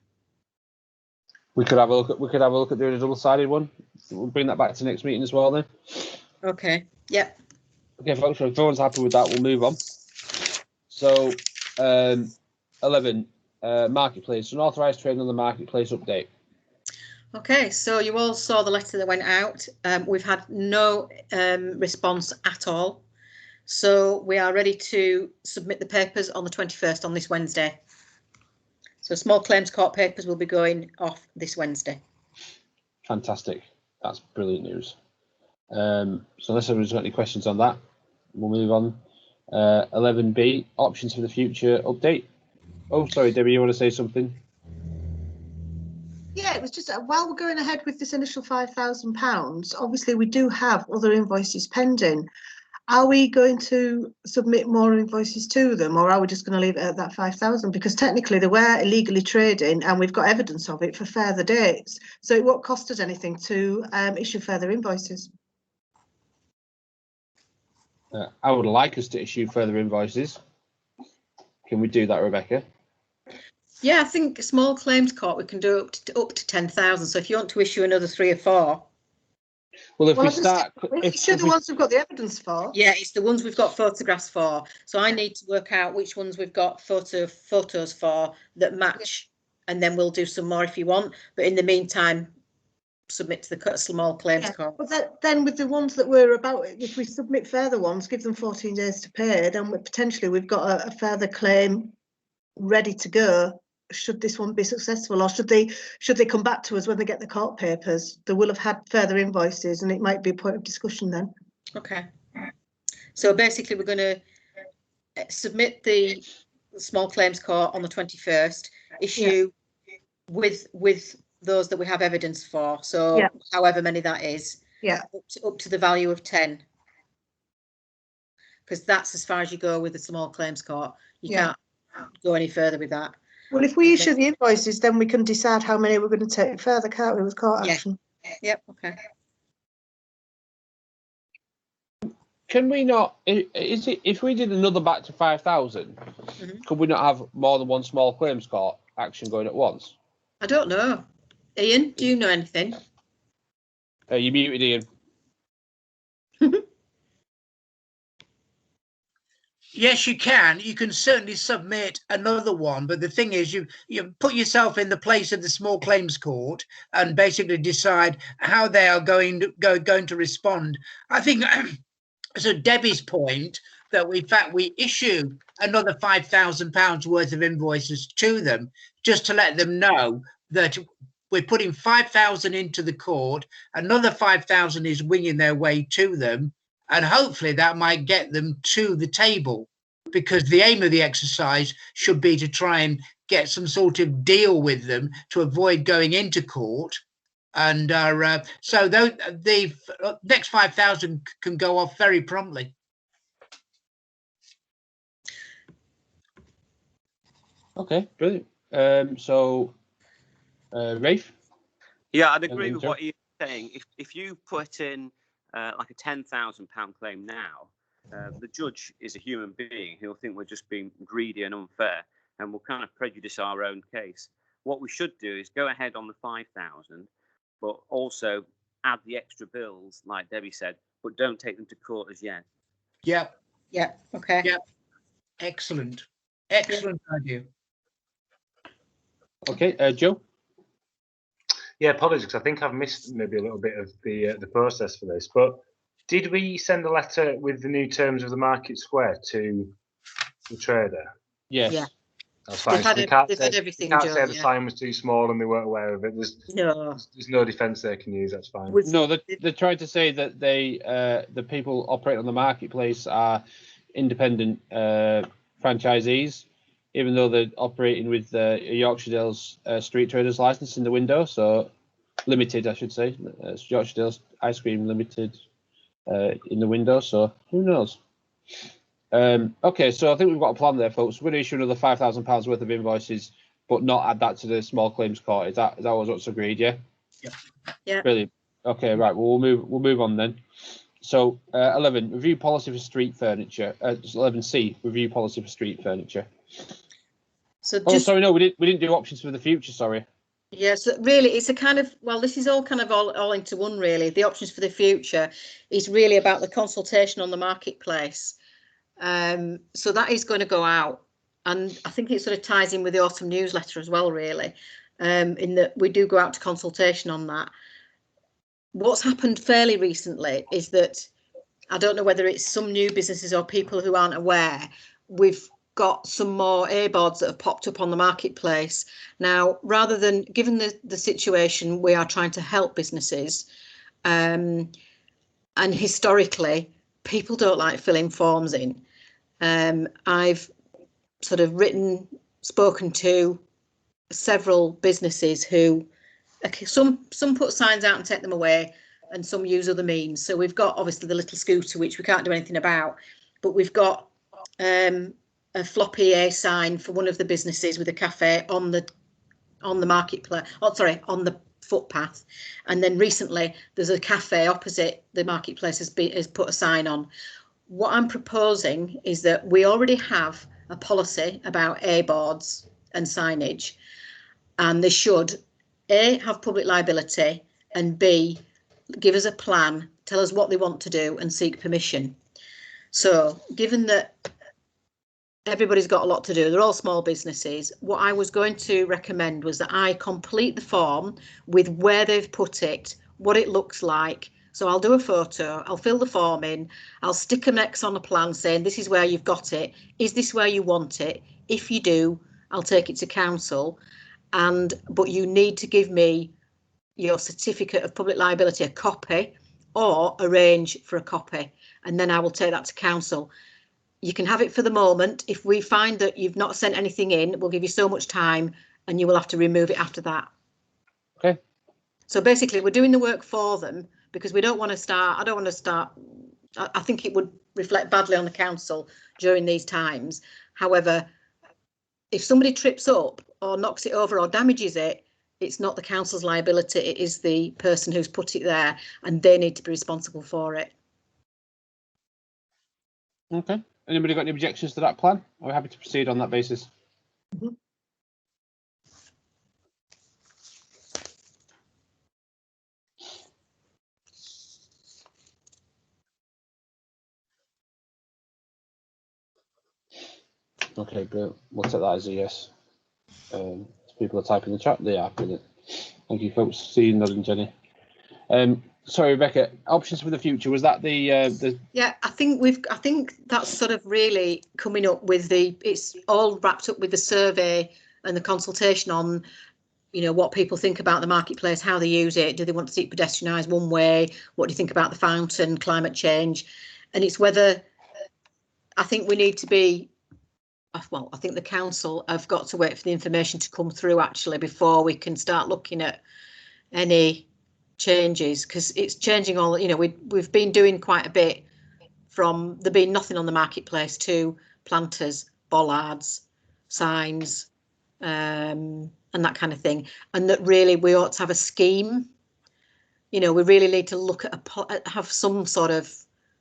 We could have a look at doing a double-sided one. We'll bring that back to next meeting as well then. Okay. Yep. Okay, folks, if everyone's happy with that, we'll move on. So, 11, marketplace, an authorised trade on the marketplace update. Okay, so you all saw the letter that went out. We've had no response at all. So we are ready to submit the papers on the 21st, on this Wednesday. So small claims court papers will be going off this Wednesday. Fantastic. That's brilliant news. So unless everyone's got any questions on that, we'll move on. 11B, options for the future update. Oh, sorry, Debbie, you want to say something? Yeah, it was just while we're going ahead with this initial £5,000, obviously we do have other invoices pending. Are we going to submit more invoices to them, or are we just going to leave it at that 5,000? Because technically they were illegally trading and we've got evidence of it for further dates. So it won't cost us anything to issue further invoices. I would like us to issue further invoices. Can we do that, Rebecca? Yeah, I think small claims court we can do up to 10,000. So if you want to issue another 3 or 4. Well, if we start, issue the ones we've got the evidence for. Yeah, it's the ones we've got photographs for. So I need to work out which ones we've got photos for that match, and then we'll do some more if you want. But in the meantime, submit to the small claims court. But then with the ones that we're about, if we submit further ones, give them 14 days to pay, then potentially we've got a further claim ready to go. Should this one be successful, or should they come back to us when they get the court papers? They will have had further invoices, and it might be a point of discussion then. Okay. So basically, we're going to submit the small claims court on the 21st. Issue with those that we have evidence for. So however many that is. Yeah. Up to the value of 10. Because that's as far as you go with the small claims court. You can't go any further with that. Well, if we issue the invoices, then we can decide how many we're going to take further, can't we, with court action? Yep. Okay. Can we not? Is it if we did another back to 5,000? Could we not have more than one small claims court action going at once? I don't know. Ian, do you know anything? You muted, Ian. Yes, you can. You can certainly submit another one, but the thing is, you put yourself in the place of the small claims court and basically decide how they are going to respond. I think, so Debbie's point that we issue another £5,000 worth of invoices to them just to let them know that we're putting 5,000 into the court, another 5,000 is winging their way to them. And hopefully that might get them to the table, because the aim of the exercise should be to try and get some sort of deal with them to avoid going into court. And so the next 5,000 can go off very promptly. Okay, brilliant. So, Rafe? Yeah, I'd agree with what you're saying. If you put in like a £10,000 claim now, the judge is a human being. He'll think we're just being greedy and unfair, and we'll kind of prejudice our own case. What we should do is go ahead on the 5,000, but also add the extra bills, like Debbie said, but don't take them to court as yet. Yeah. Yeah. Okay. Yeah. Excellent. Excellent idea. Okay, Joe? Yeah, apologies, because I think I've missed maybe a little bit of the process for this. But did we send a letter with the new terms of the Market Square to the trader? Yes. Yeah. That's fine. They've had everything. You can't say the sign was too small and they weren't aware of it. There's no defence they can use. That's fine. No, they're trying to say that the people operating on the marketplace are independent franchisees, even though they're operating with Yorkshire Dales street traders license in the window, so limited, I should say. Yorkshire Dales Ice Cream Limited in the window, so who knows? Okay, so I think we've got a plan there, folks. We're going to issue another £5,000 worth of invoices, but not add that to the small claims court. Is that what's agreed? Yeah. Yeah. Brilliant. Okay, right. Well, we'll move on then. So 11, review policy for street furniture. 11C, review policy for street furniture. So sorry, no, we didn't do options for the future. Sorry. Yes, really, it's a kind of, well, this is all kind of all into one, really. The options for the future is really about the consultation on the marketplace. So that is going to go out, and I think it sort of ties in with the autumn newsletter as well, really, in that we do go out to consultation on that. What's happened fairly recently is that, I don't know whether it's some new businesses or people who aren't aware, we've got some more A-boards that have popped up on the marketplace. Now, rather than, given the situation, we are trying to help businesses, and historically, people don't like filling forms in. I've sort of spoken to several businesses who, some put signs out and take them away, and some use other means. So we've got obviously the little scooter, which we can't do anything about, but we've got a floppy A sign for one of the businesses with a cafe on the marketplace. Oh, sorry, on the footpath. And then recently there's a cafe opposite the marketplace has put a sign on. What I'm proposing is that we already have a policy about A boards and signage, and they should A, have public liability, and B, give us a plan, tell us what they want to do and seek permission. So given that everybody's got a lot to do, they're all small businesses, what I was going to recommend was that I complete the form with where they've put it, what it looks like. So I'll do a photo, I'll fill the form in, I'll stick an X on a plan saying this is where you've got it, is this where you want it? If you do, I'll take it to council, but you need to give me your certificate of public liability, a copy, or arrange for a copy, and then I will take that to council. You can have it for the moment. If we find that you've not sent anything in, we'll give you so much time and you will have to remove it after that. Okay. So basically we're doing the work for them because we don't want to start, I think it would reflect badly on the council during these times. However, if somebody trips up or knocks it over or damages it, it's not the council's liability, it is the person who's put it there, and they need to be responsible for it. Okay. Anybody got any objections to that plan? Are we happy to proceed on that basis? Mm-hmm. Okay, great. We'll take that as a yes. People are typing in the chat. They are. Brilliant. Thank you, folks. See you, nodding, Jenny. Sorry, Rebecca. Options for the future, was that the? Yeah, I think that's sort of really coming up with it's all wrapped up with the survey and the consultation on, what people think about the marketplace, how they use it, do they want to see it pedestrianised one way, what do you think about the fountain, climate change, and it's whether, I think we need to be, well, I think the council have got to wait for the information to come through actually before we can start looking at any changes, because it's changing all, we've been doing quite a bit from there being nothing on the marketplace to planters, bollards, signs, and that kind of thing, and that really we ought to have a scheme. We really need to look at have some sort of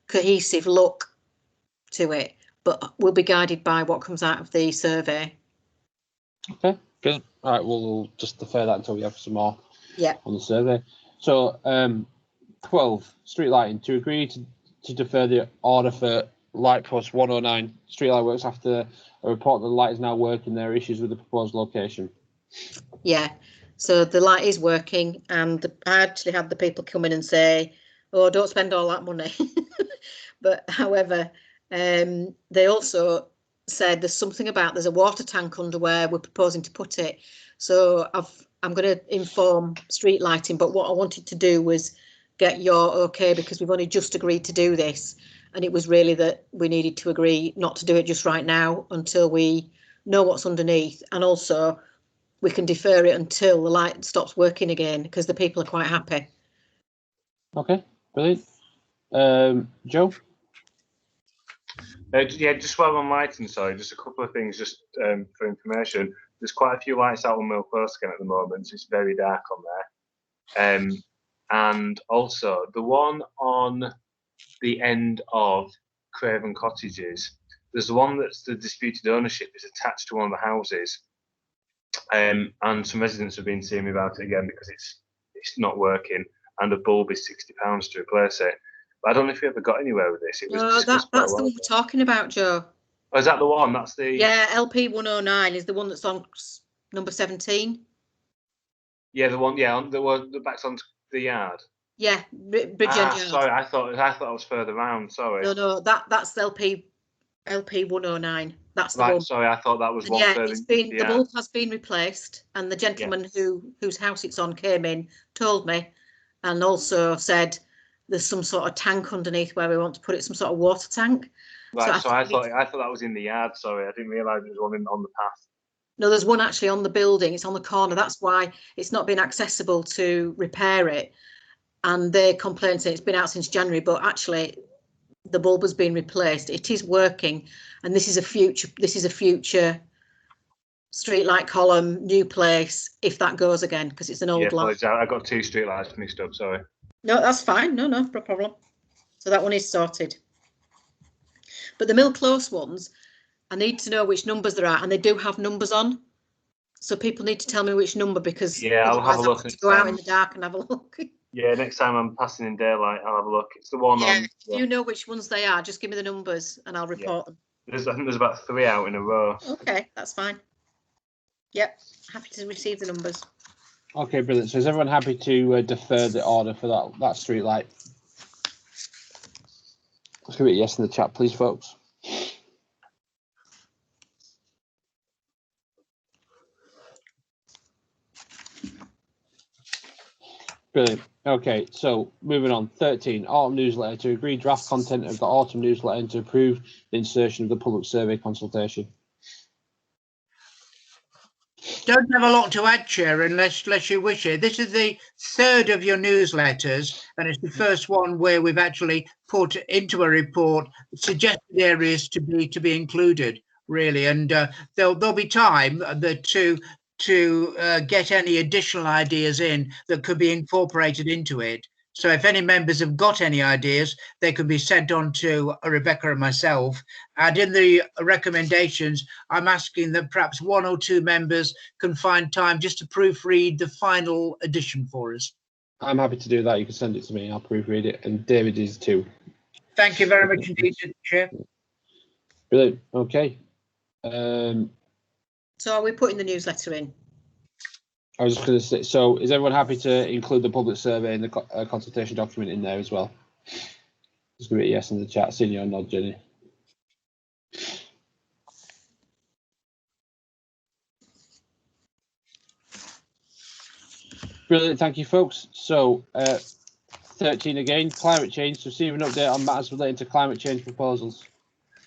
cohesive look to it, but we'll be guided by what comes out of the survey. Okay, good. All right, we'll just defer that until we have some more on the survey. So 12, street lighting, to agree to defer the order for light post 109 streetlight works after a report that the light is now working. There are issues with the proposed location. Yeah, so the light is working, and I actually had the people come in and say, oh, don't spend all that money. But however, they also said there's something about, there's a water tank under where we're proposing to put it. So I'm going to inform street lighting, but what I wanted to do was get your okay, because we've only just agreed to do this, and it was really that we needed to agree not to do it just right now until we know what's underneath, and also we can defer it until the light stops working again, because the people are quite happy. Okay, brilliant. Joe? Yeah, just while I'm lighting, sorry, just a couple of things just for information. There's quite a few lights out on Mill Close again at the moment, so it's very dark on there. And also the one on the end of Craven Cottages, there's the one that's the disputed ownership is attached to one of the houses. and some residents have been seeing me about it again because it's not working, and the bulb is £60 to replace it. But I don't know if we ever got anywhere with this. It was No, discussed quite a that's the while one ago. we're talking about, Joe. Oh, is that the one? That's the Yeah, LP 109 is the one that's on number 17. Yeah, the one. Yeah, the back's on the yard. Yeah, Bridgend Yard. Sorry, I thought I was further round. Sorry. No, that's LP 109. That's the Right. one. Sorry, I thought that was And one yeah, further. it's been the Yeah. bulb has been replaced, and the gentleman whose house it's on came in, told me, and also said there's some sort of tank underneath where we want to put it, some sort of water tank. Right. So I thought that was in the yard. Sorry, I didn't realise it was one on the path. No, there's one actually on the building. It's on the corner. That's why it's not been accessible to repair it. And they complained saying it's been out since January, but actually the bulb has been replaced. It is working, and this is a future street light column, new place, if that goes again, because it's an old lamp. I got 2 street lights finished up. Sorry. No, that's fine. No problem. So that one is sorted. But the Mill Close ones, I need to know which numbers there are, and they do have numbers on. So people need to tell me which number, because I'll have a look. To go out in the dark and have a look. Yeah, next time I'm passing in daylight, I'll have a look. It's the one on. If you know which ones they are, just give me the numbers and I'll report them. I think there's about 3 out in a row. Okay, that's fine. Yep, happy to receive the numbers. Okay, brilliant. So is everyone happy to defer the order for that street light? Let's give it a yes in the chat, please, folks. Brilliant. Okay, so moving on. 13, autumn newsletter, to agree draft content of the autumn newsletter and to approve the insertion of the public survey consultation. Don't have a lot to add, Chair, unless you wish it. This is the 3rd of your newsletters, and it's the first one where we've actually put into a report suggested areas to be included, really. And there'll be time to get any additional ideas in that could be incorporated into it. So if any members have got any ideas, they could be sent on to Rebecca and myself. And in the recommendations, I'm asking that perhaps 1 or 2 members can find time just to proofread the final edition for us. I'm happy to do that. You can send it to me. I'll proofread it. And David is too. Thank you very much indeed, Chair. Brilliant. Okay. So are we putting the newsletter in? I was just going to say, so is everyone happy to include the public survey and the consultation document in there as well? Just give it a yes in the chat. Seeing your nod, Jenny. Brilliant, thank you, folks. So 13 again, climate change. To receive an update on matters relating to climate change proposals.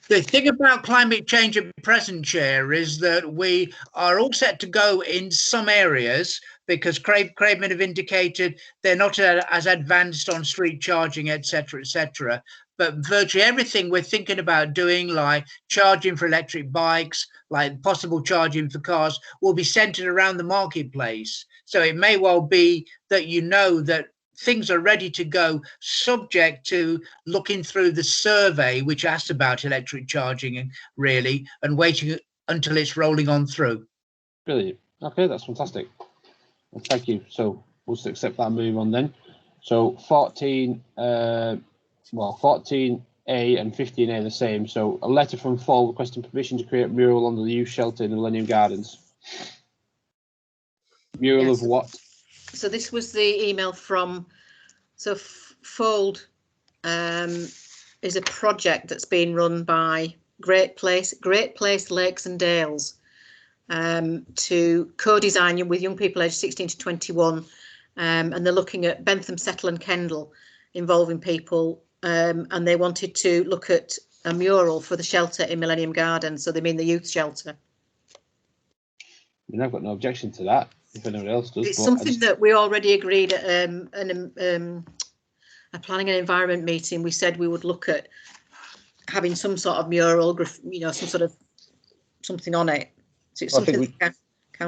The thing about climate change at present, Chair, is that we are all set to go in some areas because Craigman have indicated they're not as advanced on street charging, etc., etc. But virtually everything we're thinking about doing, like charging for electric bikes, like possible charging for cars, will be centered around the marketplace. So it may well be that you know that things are ready to go, subject to looking through the survey, which asked about electric charging and waiting until it's rolling on through. Brilliant. Okay, that's fantastic. Well, thank you. So we'll just accept that and move on then. So 14, 14A and 15A are the same. So a letter from Fall requesting permission to create a mural under the youth shelter in the Millennium Gardens. Mural of what? So this was the email from, so Fold is a project that's being run by Great Place Lakes and Dales to co-design with young people aged 16 to 21, and they're looking at Bentham, Settle and Kendal, involving people, and they wanted to look at a mural for the shelter in Millennium Gardens. So they mean the youth shelter. I mean, I've got no objection to that. If anyone else does, it's something that we already agreed at a planning and environment meeting. We said we would look at having some sort of mural, some sort of something on it. So it's something I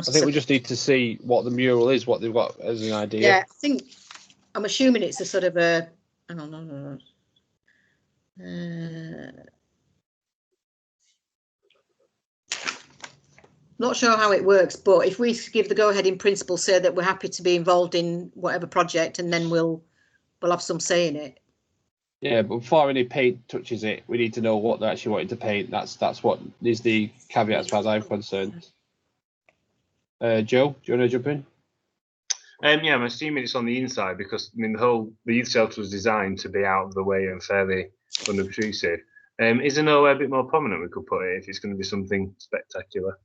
think we just need to see what the mural is, what they've got as an idea. Yeah, I'm assuming it's a sort of a, I don't know. Not sure how it works, but if we give the go-ahead in principle, say that we're happy to be involved in whatever project, and then we'll have some say in it. Yeah, but before any paint touches it, we need to know what they're actually wanting to paint. That's what is the caveat as far as I'm concerned. Joe, do you want to jump in? Yeah, I'm assuming it's on the inside because I mean the youth shelter was designed to be out of the way and fairly unobtrusive. Is there nowhere a bit more prominent we could put it if it's going to be something spectacular?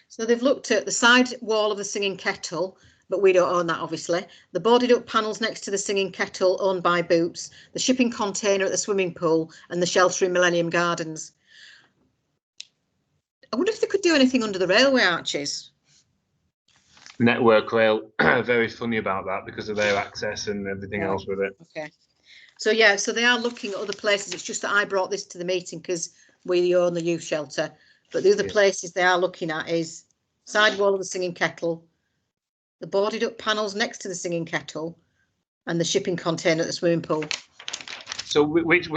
So they've looked at the side wall of the Singing Kettle, but we don't own that, obviously. The boarded up panels next to the Singing Kettle owned by Boots, the shipping container at the swimming pool, and the shelter in Millennium Gardens. I wonder if they could do anything under the railway arches. Network Rail are very funny about that because of their access and everything else with it. Okay. So yeah, so they are looking at other places. It's just that I brought this to the meeting because we own the youth shelter. But the other places they are looking at is side wall of the Singing Kettle, the boarded up panels next to the Singing Kettle, and the shipping container at the swimming pool. So which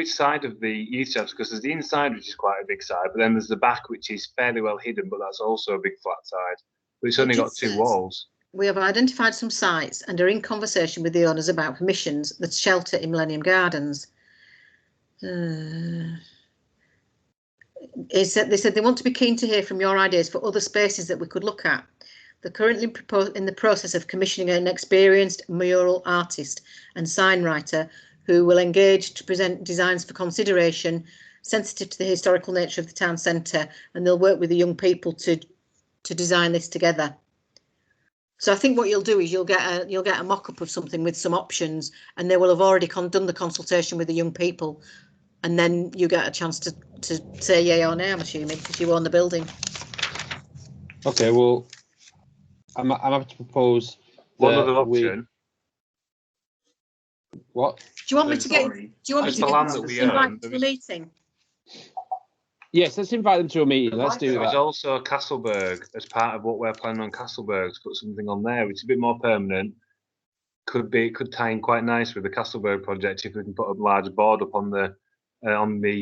side of the youth shelter? Because there's the inside, which is quite a big side, but then there's the back, which is fairly well hidden, but that's also a big flat side. But it's only got 2 walls. We have identified some sites and are in conversation with the owners about permissions that shelter in Millennium Gardens. They said they want to be keen to hear from your ideas for other spaces that we could look at. They're currently in the process of commissioning an experienced mural artist and sign writer who will engage to present designs for consideration sensitive to the historical nature of the town centre, and they'll work with the young people to design this together. So I think what you'll do is you'll get a mock-up of something with some options, and they will have already done the consultation with the young people, and then you get a chance to say yay or nay, I'm assuming, because you own the building. Okay, well, I'm happy to propose. One other option. What? Do you want me to get? Do you want me to get invite to a meeting? Yes, let's invite them to a meeting. Let's do that. There's also Castleberg as part of what we're planning on Castleberg to put something on there, which is a bit more permanent. Could tie in quite nice with the Castleberg project if we can put a large board up on the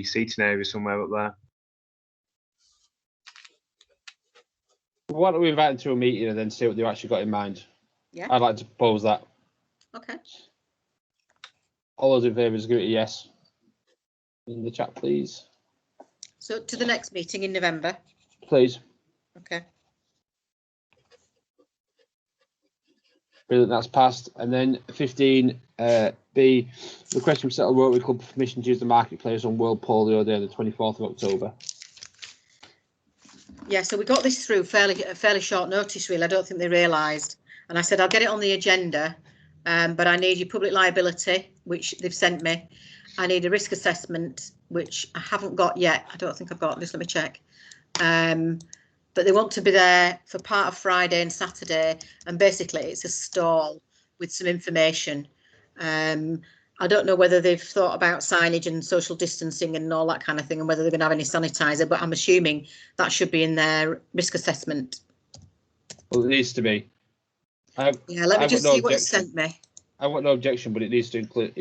seating area somewhere up there. Why don't we invite them to a meeting and then see what they've actually got in mind? Yeah. I'd like to propose that. Okay. All those in favour, give it a yes. In the chat, please. So to the next meeting in November. Please. Okay. Brilliant, that's passed. And then 15B, request from Settle Rotary Club for permission to use the marketplace on World Polio Day, the 24th of October. Yeah, so we got this through fairly short notice, really. I don't think they realised. And I said, I'll get it on the agenda, but I need your public liability, which they've sent me. I need a risk assessment, which I haven't got yet. I don't think I've got this. Let me check. But they want to be there for part of Friday and Saturday. And basically, it's a stall with some information. I don't know whether they've thought about signage and social distancing and all that kind of thing, and whether they're going to have any sanitizer, but I'm assuming that should be in their risk assessment. Well, it needs to be. Yeah, let me just see what it sent me. I've got no objection, but it needs to include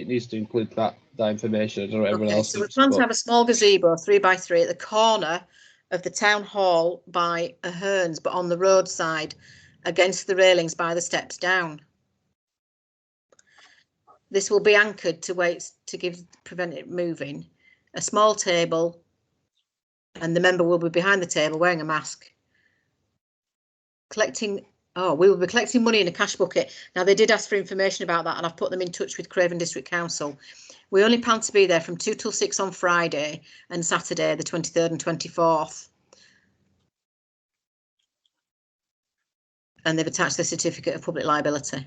that information. I don't know what everyone else so we plan to have a small gazebo, 3x3, at the corner of the town hall by Ahern's, but on the roadside against the railings by the steps down. This will be anchored to prevent it moving. A small table, and the member will be behind the table wearing a mask. We will be collecting money in a cash bucket. Now, they did ask for information about that, and I've put them in touch with Craven District Council. We only plan to be there from 2 till 6 on Friday and Saturday, the 23rd and 24th. And they've attached the certificate of public liability.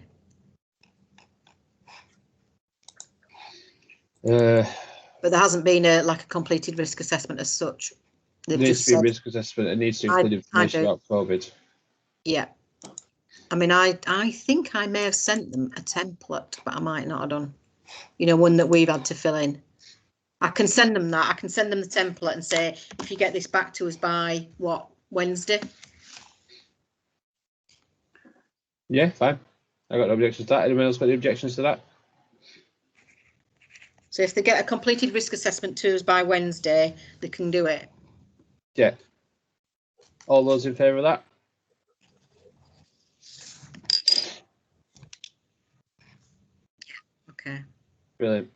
But there hasn't been a completed risk assessment as such. There needs to be a risk assessment. It needs to include information about COVID. Yeah. I mean, I think I may have sent them a template, but I might not have done. You know, one that we've had to fill in. I can send them that. I can send them the template and say, if you get this back to us by, Wednesday? Yeah, fine. I got no objections to that. Anyone else got any objections to that? So if they get a completed risk assessment to us by Wednesday, they can do it. Yeah. All those in favour of that? Okay. Brilliant.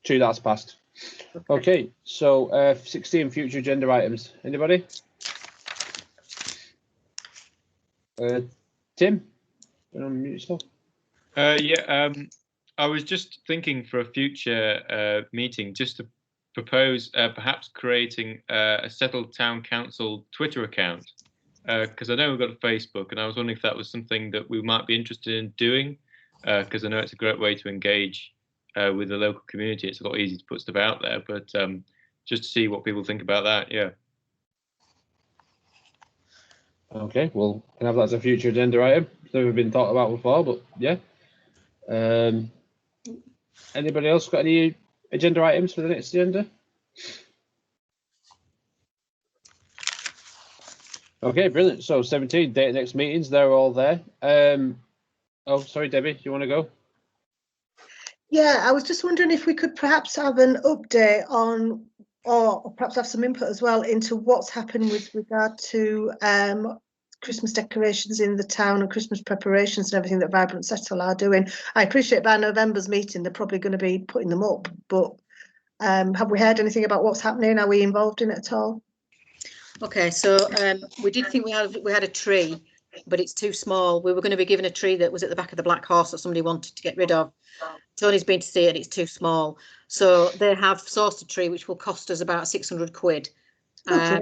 2, that's passed. Okay, so 16 future agenda items. Anybody? Tim? You want to mute yourself? I was just thinking for a future meeting, just to propose perhaps creating a Settled Town Council Twitter account, because I know we've got a Facebook, and I was wondering if that was something that we might be interested in doing, because I know it's a great way to engage with the local community. It's a lot easier to put stuff out there, but just to see what people think about that. Yeah. Okay, well, can have that as a future agenda item. It's never been thought about before, but yeah. Anybody else got any agenda items for the next agenda? Okay, brilliant. So 17, date of next meetings, they're all there. Oh, sorry, Debbie, do you want to go? Yeah, I was just wondering if we could perhaps have an update on, or perhaps have some input as well into what's happening with regard to Christmas decorations in the town and Christmas preparations and everything that Vibrant Settle are doing. I appreciate by November's meeting they're probably going to be putting them up, but have we heard anything about what's happening? Are we involved in it at all? Okay, so we did think we had a tree, but it's too small. We were going to be given a tree that was at the back of the Black Horse that somebody wanted to get rid of. Tony's been to see it and it's too small. So they have sourced a tree which will cost us about 600 quid. Okay.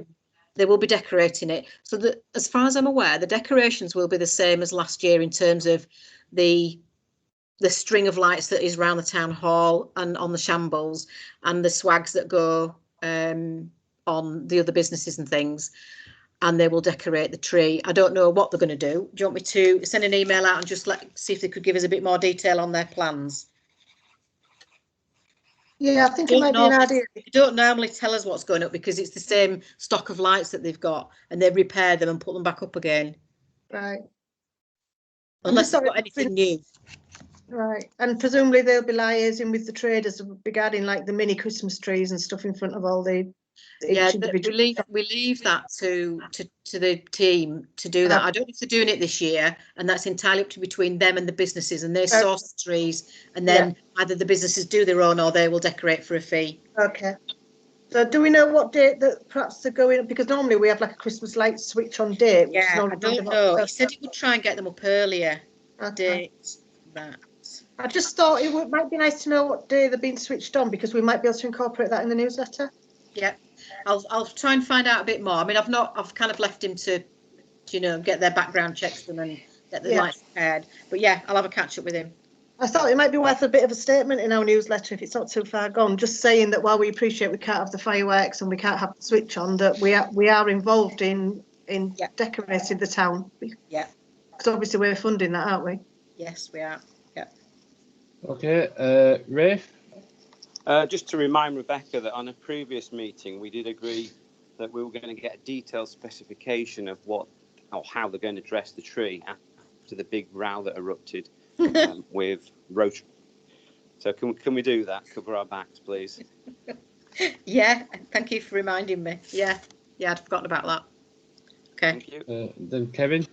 They will be decorating it. So as far as I'm aware, the decorations will be the same as last year in terms of the string of lights that is around the town hall and on the shambles and the swags that go on the other businesses and things. And they will decorate the tree. I don't know what they're going to do. Do you want me to send an email out and just see if they could give us a bit more detail on their plans? Yeah, I think it might be an idea. They don't normally tell us what's going up because it's the same stock of lights that they've got and they repair them and put them back up again. Right. Unless they've got anything new. Right. And presumably they'll be liaising with the traders regarding like the mini Christmas trees and stuff in front of all the yeah, we leave that to the team to do that. I don't know if they're doing it this year, and that's entirely up to between them and the businesses, and they source the trees, and then either the businesses do their own or they will decorate for a fee. Okay. So do we know what date that perhaps they're going? Because normally we have like a Christmas light switch on date. Yeah, I don't know. He said he would try and get them up earlier. Date that. I just thought might be nice to know what day they're being switched on because we might be able to incorporate that in the newsletter. Yeah. I'll try and find out a bit more. I mean, I've kind of left him to get their background checks done and get the lights prepared. But yeah, I'll have a catch up with him. I thought it might be worth a bit of a statement in our newsletter if it's not too far gone, just saying that while we appreciate we can't have the fireworks and we can't have the switch on, that we are involved in decorating the town. Yeah. Because obviously we're funding that, aren't we? Yes, we are. Yeah. Okay, Rafe? Just to remind Rebecca that on a previous meeting, we did agree that we were going to get a detailed specification of how they're going to dress the tree after the big row that erupted with Rotary. So can we do that? Cover our backs, please. Yeah, thank you for reminding me. Yeah, I'd forgotten about that. Okay. Thank you. Then Kevin?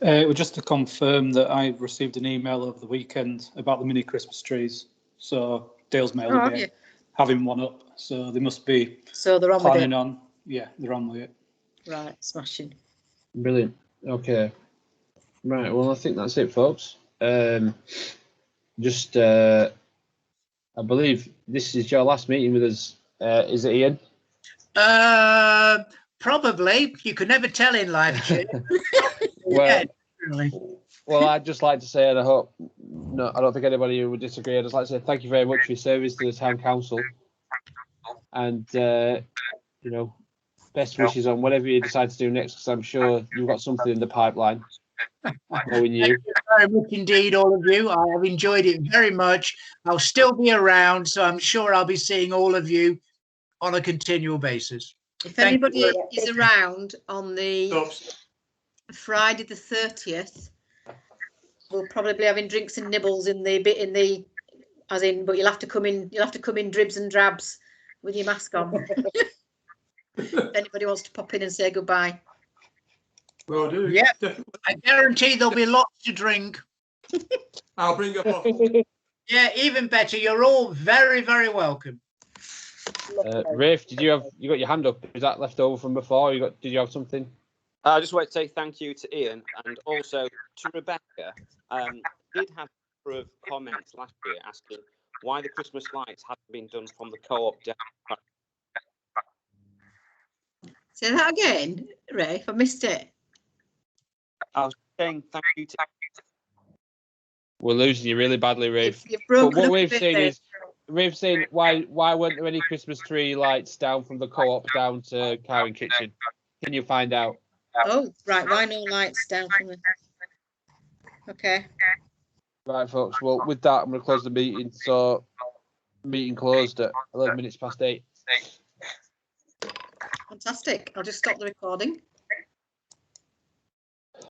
Well, just to confirm that I received an email over the weekend about the mini Christmas trees. So Dale's Mail will be having one up. So they must be they're on planning with it. on. Yeah, they're on with it. Right, smashing. Brilliant. Okay. Right, well, I think that's it, folks. I believe this is your last meeting with us. Is it, Ian? Probably. You could never tell in life. Well, I'd just like to say, and I hope, no, I don't think anybody would disagree. I'd just like to say thank you very much for your service to the town council, and best wishes on whatever you decide to do next, because I'm sure you've got something in the pipeline. Knowing you. Thank you very much indeed, all of you. I have enjoyed it very much. I'll still be around, so I'm sure I'll be seeing all of you on a continual basis. If anybody is around on the Friday the 30th, we'll probably be having drinks and nibbles but you'll have to come in dribs and drabs with your mask on. If anybody wants to pop in and say goodbye. Will do. Yeah. Definitely. I guarantee there'll be lots to drink. I'll bring a bottle. Yeah, even better. You're all very, very welcome. Rafe, you got your hand up? Is that left over from before? Did you have something? I just want to say thank you to Ian and also to Rebecca. Did have a number of comments last year asking why the Christmas lights hadn't been done from the co-op down. Say that again, Rafe. I missed it. I was saying thank you to. We're losing you really badly, Rafe. You've But broken what up a Rave's bit saying there. is, Rave's saying why weren't there any Christmas tree lights down from the co-op down to Karen Kitchen? Can you find out? Oh, right. Why no lights down from the... Okay. Right, folks. Well, with that, I'm going to close the meeting. So, meeting closed at 11 minutes past 8. Fantastic. I'll just stop the recording.